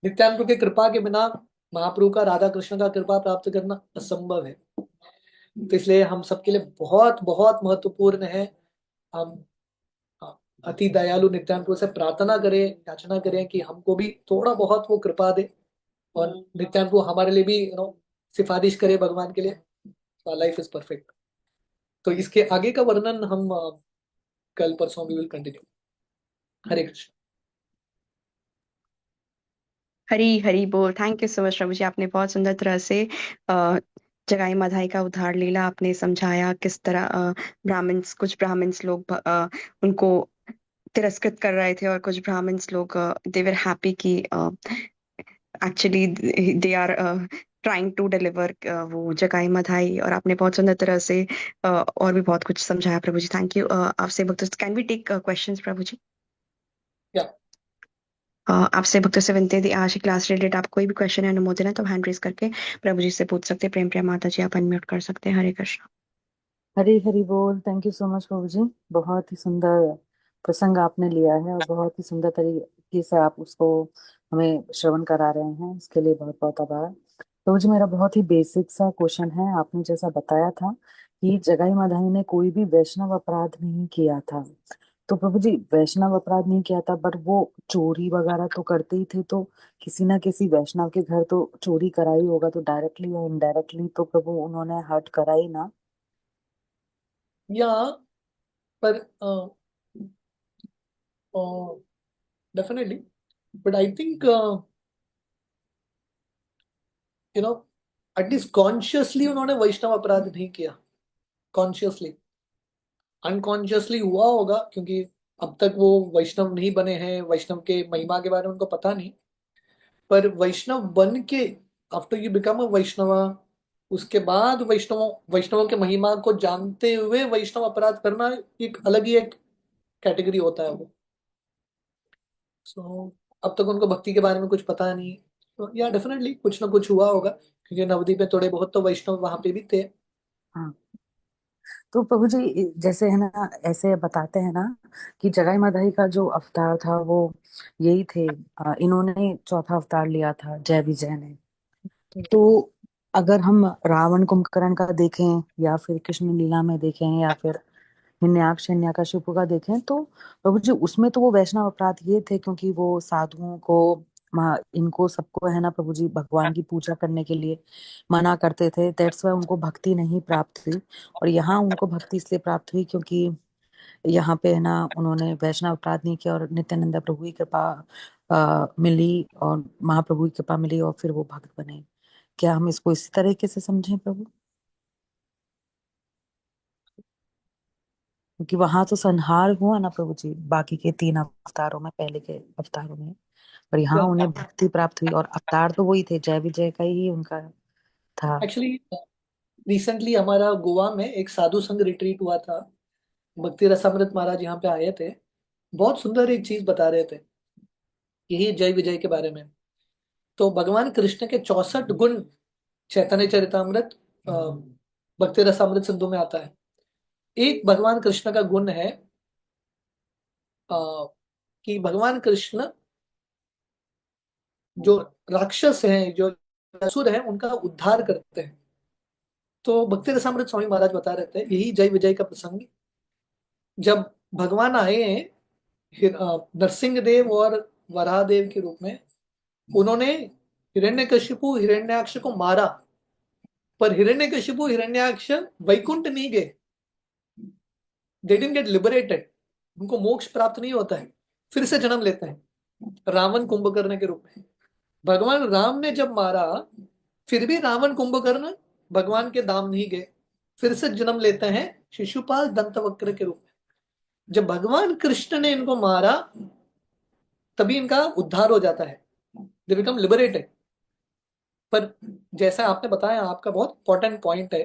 नित्यानंद की कृपा के बिना महाप्रभु का, राधा कृष्ण का कृपा प्राप्त करना असंभव है। तो इसलिए हम सबके लिए बहुत बहुत महत्वपूर्ण है, हम अति दयालु नित्यानंद से प्रार्थना करें, याचना करें कि हमको भी थोड़ा बहुत वो कृपा दे, और नित्यानंद हमारे लिए भी सिफारिश करे भगवान के लिए। Life is perfect. तो इसके आगे का वर्णन हम कल परसों वी विल कंटिन्यू। हरे कृष्ण। हरी हरी बोल। Thank you so much Prabhu जी, आपने बहुत सुंदर तरह से जगाई मधाई का उद्धार लीला आपने समझाया, किस तरह ब्राह्मण्स, कुछ ब्राह्मण्स लोग उनको तिरस्कृत कर रहे थे, और कुछ ब्राह्मण्स लोग दे वर हैप्पी कि actually they are trying to deliver वो जगाई मधाई। और आपने बहुत सुंदर तरह से और भी बहुत कुछ समझाया प्रभु जी, थैंक यू। आपसे भक्त, कैन वी टेक क्वेश्चंस प्रभु जी? या आपसे भक्तों से विनती है, यदि आज की क्लास रिलेटेड आप कोई भी क्वेश्चन या अनुमोदन है तो हैंड रेज करके प्रभु जी से पूछ सकते हैं। प्रेम प्रिया माता जी, आप अनम्यूट कर सकते हैं। हरे कृष्ण। हरी हरी बोल। Thank you so much Prabhu ji. बहुत ही सुंदर प्रसंग आपने लिया है और बहुत ही सुंदर तरीके से आप उसको हमें श्रवण करा रहे हैं, इसके लिए बहुत बहुत आभार प्रभु जी। मेरा बहुत ही बेसिक सा क्वेश्चन है। आपने जैसा बताया था कि जगाई माधाई ने कोई भी वैष्णव अपराध नहीं किया था, तो प्रभु जी वैष्णव अपराध नहीं किया था, पर वो चोरी वगैरह तो करते ही थे, तो किसी ना किसी वैष्णव के घर तो चोरी कराई होगा, तो डायरेक्टली या इनडायरेक्टली तो प्रभु उन्होंने हर्ट कराई ना। या पर definitely, but I think you know at least consciously उन्होंने वैष्णव अपराध नहीं किया, कॉन्शियसली। अनकॉन्शियसली हुआ होगा, क्योंकि अब तक वो वैष्णव नहीं बने हैं, वैष्णव के महिमा के बारे में उनको पता नहीं। पर वैष्णव बन के, आफ्टर यू बिकम अ वैष्णव, उसके बाद वैष्णवों के महिमा को जानते हुए वैष्णव अपराध करना एक अलग ही एक कैटेगरी होता है वो। सो अब तक उनको भक्ति के बारे में कुछ पता नहीं। तो या डेफिनेटली कुछ ना कुछ हुआ होगा, क्योंकि नवद्वीप में थोड़े बहुत तो वैष्णव वहां पे भी थे। हाँ, तो प्रभु जी जैसे है ना, ऐसे बताते हैं ना कि जगाई माधाई का जो अवतार था वो यही थे। इन्होंने चौथा अवतार लिया था, जय विजय ने। तो अगर हम रावण कुंभकर्ण का देखें, या फिर कृष्ण लीला में देखें, या फिर हिरण्याक्ष हिरण्यकशिपु का देखें, तो प्रभु जी उसमें तो वो वैष्णव अपराध ये थे क्योंकि वो साधुओं को, इनको सबको है ना प्रभु जी भगवान की पूजा करने के लिए मना करते थे। दैट्स वाई उनको भक्ति नहीं प्राप्त हुई। और यहाँ उनको भक्ति इसलिए प्राप्त हुई क्योंकि यहाँ पे है ना उन्होंने वैष्णव अपराध नहीं किया, और नित्यानंद प्रभु की कृपा मिली, और महाप्रभु की कृपा मिली, और फिर वो भक्त बने। क्या हम इसको इसी तरीके से समझें प्रभु? क्योंकि वहां तो संहार हुआ ना प्रभु जी बाकी के तीन अवतारों में, पहले के अवतारों में, पर यहाँ उन्हें भक्ति प्राप्त हुई, और अवतार तो वही थे, जय विजय का ही उनका था। एक्चुअली रिसेंटली हमारा गोवा में एक साधु संघ रिट्रीट हुआ था। भक्ति रसामृत महाराज यहाँ पे आए थे। बहुत सुंदर एक चीज बता रहे थे, यही जय विजय के बारे में। तो भगवान कृष्ण के 64 गुण चैतन्य चरितामृत, भक्ति रसामृत सिंधु में आता है। एक भगवान कृष्ण का गुण है अ, कि भगवान कृष्ण जो राक्षस हैं, जो असुर हैं, उनका उद्धार करते हैं। तो भक्ति रसामृत स्वामी महाराज बता रहे थे यही जय विजय का प्रसंग। जब भगवान आए हैं नरसिंह देव और वराह देव के रूप में, उन्होंने हिरण्यकशिपु हिरण्याक्ष को मारा, पर हिरण्यकशिपु हिरण्याक्ष वैकुंठ नहीं गए। दे डिडंट गेट लिबरेटेड, उनको मोक्ष प्राप्त नहीं होता है, फिर से जन्म लेते हैं रावण कुंभकर्ण के रूप में। भगवान राम ने जब मारा, फिर भी रावण कुंभकर्ण भगवान के धाम नहीं गए, फिर से जन्म लेते हैं शिशुपाल दंतवक्र के रूप में। जब भगवान कृष्ण ने इनको मारा, तभी इनका उद्धार हो जाता है, दे बिकम लिबरेटेड। पर जैसा आपने बताया, आपका बहुत इंपॉर्टेंट पॉइंट है।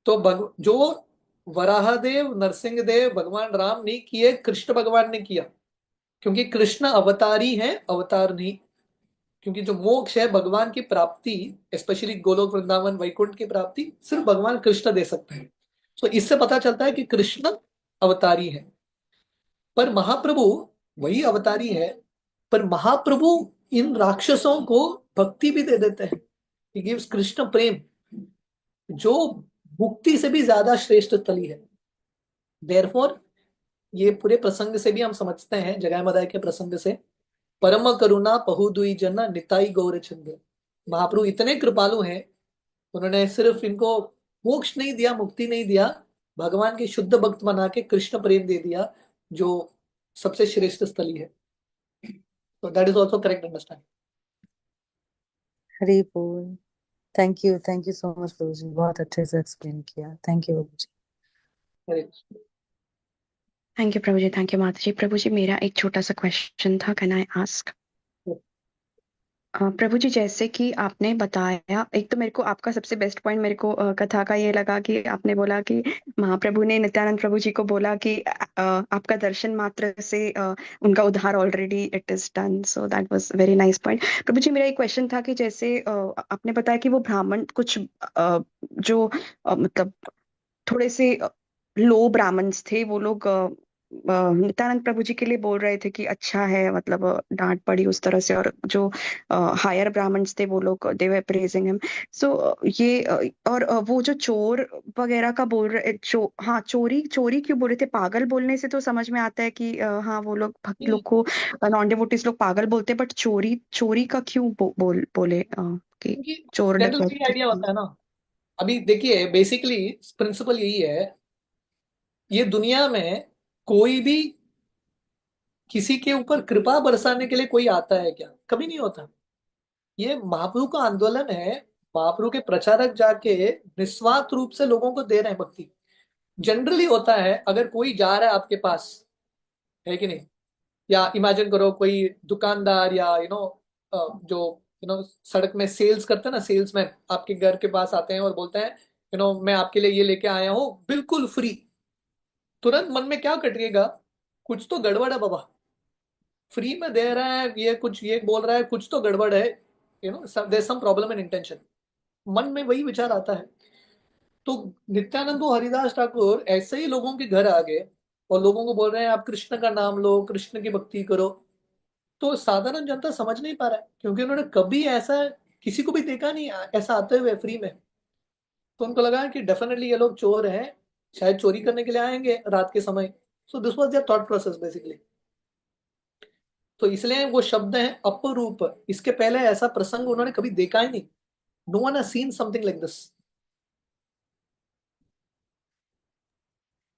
तो जो वराहदेव नरसिंह देव भगवान राम नहीं किए, कृष्ण भगवान ने किया, क्योंकि कृष्ण अवतारी है, अवतार नहीं। क्योंकि जो मोक्ष है, भगवान की प्राप्ति, स्पेशली गोलोक वृंदावन वैकुंठ की प्राप्ति सिर्फ भगवान कृष्ण दे सकते हैं। तो इससे पता चलता है कि कृष्ण अवतारी है। पर महाप्रभु वही अवतारी है, पर महाप्रभु इन राक्षसों को भक्ति भी दे देते हैं। ही गिव्स कृष्ण प्रेम, जो मुक्ति से भी ज्यादा श्रेष्ठ तली है। देयरफॉर ये पूरे प्रसंग से भी हम समझते हैं, जगाय मदाय के प्रसंग से, परम करुणा पहुदुई जन निताई गौर चंद्र। महाप्रभु इतने कृपालु हैं, उन्होंने सिर्फ इनको मोक्ष नहीं दिया, मुक्ति नहीं दिया, भगवान के शुद्ध भक्त बना के कृष्ण प्रेम दे दिया, जो सबसे श्रेष्ठ स्थली है। तो that is also correct understand. Hari बोल। Thank you so much Prabhu ji, बहुत अच्छे से एक्सप्लेन किया। Thank you Prabhu ji. Thank you Prabhu ji, thank you माता जी। प्रभु जी मेरा एक छोटा सा क्वेश्चन था, कैन आई आस्क? प्रभु जी जैसे कि आपने बताया, एक तो मेरे को आपका सबसे बेस्ट पॉइंट मेरे को कथा का ये लगा कि आपने बोला कि महाप्रभु ने नित्यानंद प्रभु जी को बोला कि आपका दर्शन मात्र से उनका उद्धार already it is done. So that was very nice point. Prabhu ji मेरा एक क्वेश्चन था कि जैसे आपने बताया कि वो ब्राह्मण कुछ जो मतलब थोड़े से लो ब्राह्मण्स थे, वो लोग नित्यानंद प्रभु जी के लिए बोल रहे थे कि अच्छा है, मतलब डांट पड़ी उस तरह से, और जो हायर ब्राह्मण्स थे वो लोग दे वर प्रेजिंग हिम। सो ये और वो जो चोर वगैरह का बोल रहे हाँ, चोरी चोरी क्यों बोल रहे थे? पागल बोलने से तो समझ में आता है कि हाँ वो लोग भक्त लोग को, नॉन डिवोटीज लोग पागल बोलते हैं, बट चोरी चोरी का क्यों बोले कि क्योंकि चोर जनरल यही डकैत? आइडिया होता है ना। अभी देखिए, बेसिकली प्रिंसिपल यही है, ये दुनिया में कोई भी किसी के ऊपर कृपा बरसाने के लिए कोई आता है क्या? कभी नहीं होता। ये महाप्रभु का आंदोलन है। महाप्रभु के प्रचारक जाके निस्वार्थ रूप से लोगों को दे रहे हैं भक्ति। जनरली होता है, अगर कोई जा रहा है आपके पास, है कि नहीं, या इमेजिन करो कोई दुकानदार या जो सड़क में सेल्स करते हैं ना, सेल्समैन आपके घर के पास आते हैं और बोलते हैं मैं आपके लिए ये लेके आया हूँ बिल्कुल फ्री। तुरंत मन में क्या कटिएगा, कुछ तो गड़बड़ है बाबा, फ्री में दे रहा है, ये कुछ ये बोल रहा है, कुछ तो गड़बड़ है, there some problem in intention. मन में वही विचार आता है। तो नित्यानंद को हरिदास ठाकुर ऐसे ही लोगों के घर आ गए और लोगों को बोल रहे हैं आप कृष्ण का नाम लो, कृष्ण की भक्ति करो। तो साधारण जनता समझ नहीं पा रहा है, क्योंकि उन्होंने कभी ऐसा किसी को भी देखा नहीं ऐसा आते हुए फ्री में। तो उनको लगा कि डेफिनेटली ये लोग चोर हैं, शायद चोरी करने के लिए आएंगे रात के समय। So this was there thought process basically. तो इसलिए वो शब्द है अपरूप, इसके पहले ऐसा प्रसंग उन्होंने कभी देखा ही नहीं। No one has seen something like this.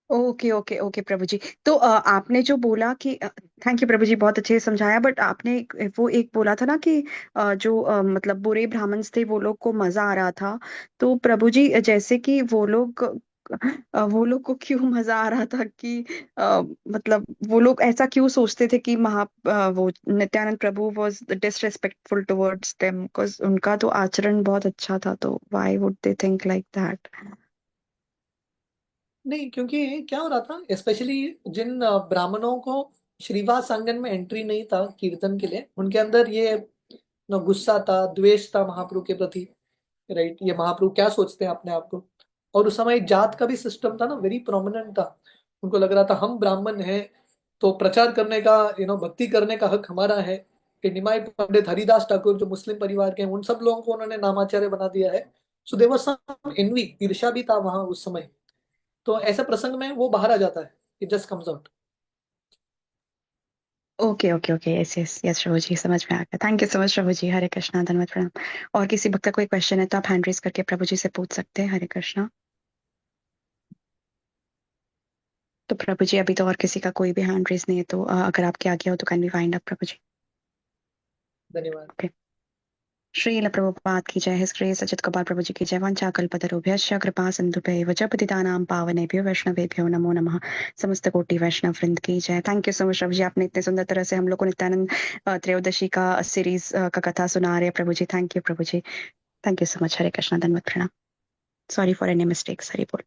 Okay okay okay Prabhu ji. तो आपने जो बोला कि थैंक यू प्रभु जी, बहुत अच्छे से समझाया। बट आपने वो एक बोला था ना कि जो मतलब बुरे ब्राह्मण्स थे वो लोग को मजा आ रहा था। तो प्रभु जी जैसे कि वो लोग को क्यों मजा आ रहा था कि मतलब वो लोग ऐसा क्यों सोचते थे कि वो Nityanand Prabhu was disrespectful towards them, because उनका तो आचरण बहुत अच्छा था, तो why would they think like that? नहीं, क्योंकि क्या हो रहा था, स्पेशली जिन ब्राह्मणों को श्रीवास आंगन में एंट्री नहीं था कीर्तन के लिए, उनके अंदर ये गुस्सा था, द्वेष था महाप्रभु के प्रति। राइट, ये महाप्रभु क्या सोचते हैं अपने आप को। और उस समय जात का भी सिस्टम था ना, वेरी प्रोमिनेंट था। उनको लग रहा था हम ब्राह्मण हैं तो प्रचार करने का, भक्ति करने का हक हमारा है। कि निमाई पंडित हरिदास ठाकुर जो मुस्लिम परिवार के हैं, उन सब लोगों को उन्होंने नामाचार्य बना दिया है। So there was some envy, ईर्ष्या भी था वहां उस समय। तो ऐसे प्रसंग में वो बाहर आ जाता है, it just comes out. Okay okay okay, yes yes yes Prabhu ji, समझ में आ गया। Thank you so much Prabhu ji, Hare Krishna, धन्यवाद, प्रणाम। और किसी भक्त का कोई क्वेश्चन है तो आप हैंड रेज करके प्रभु जी से पूछ सकते हैं। हरे कृष्णा। तो प्रभु जी अभी तो और किसी का कोई भी हैंड रेज नहीं है, तो अगर आपके आगे हो तो कैन वी फाइंड अप प्रभु जी। धन्यवाद। ओके। श्रील प्रभुपाद की जय, हिज ग्रेस अजित कुमार प्रभु जी की जय। वंचाकल्पतरुभ्यश्च कृपा सिंधुभ्यैव च पतितानां पावनेभ्यो वैष्णवेभ्यो नमो नमः। समस्त कोटि वैष्णव वृंद की जय। Thank you so much Prabhu जी, आपने इतने सुंदर तरह से हम लोग को नित्यानंद त्रयोदशी का सीरीज का कथा सुना रहे हैं Prabhu ji. Thank you Prabhu ji, thank you so much. Hare Krishna, धन्यवाद, प्रणाम। Sorry for any mistakes, Hari बोल।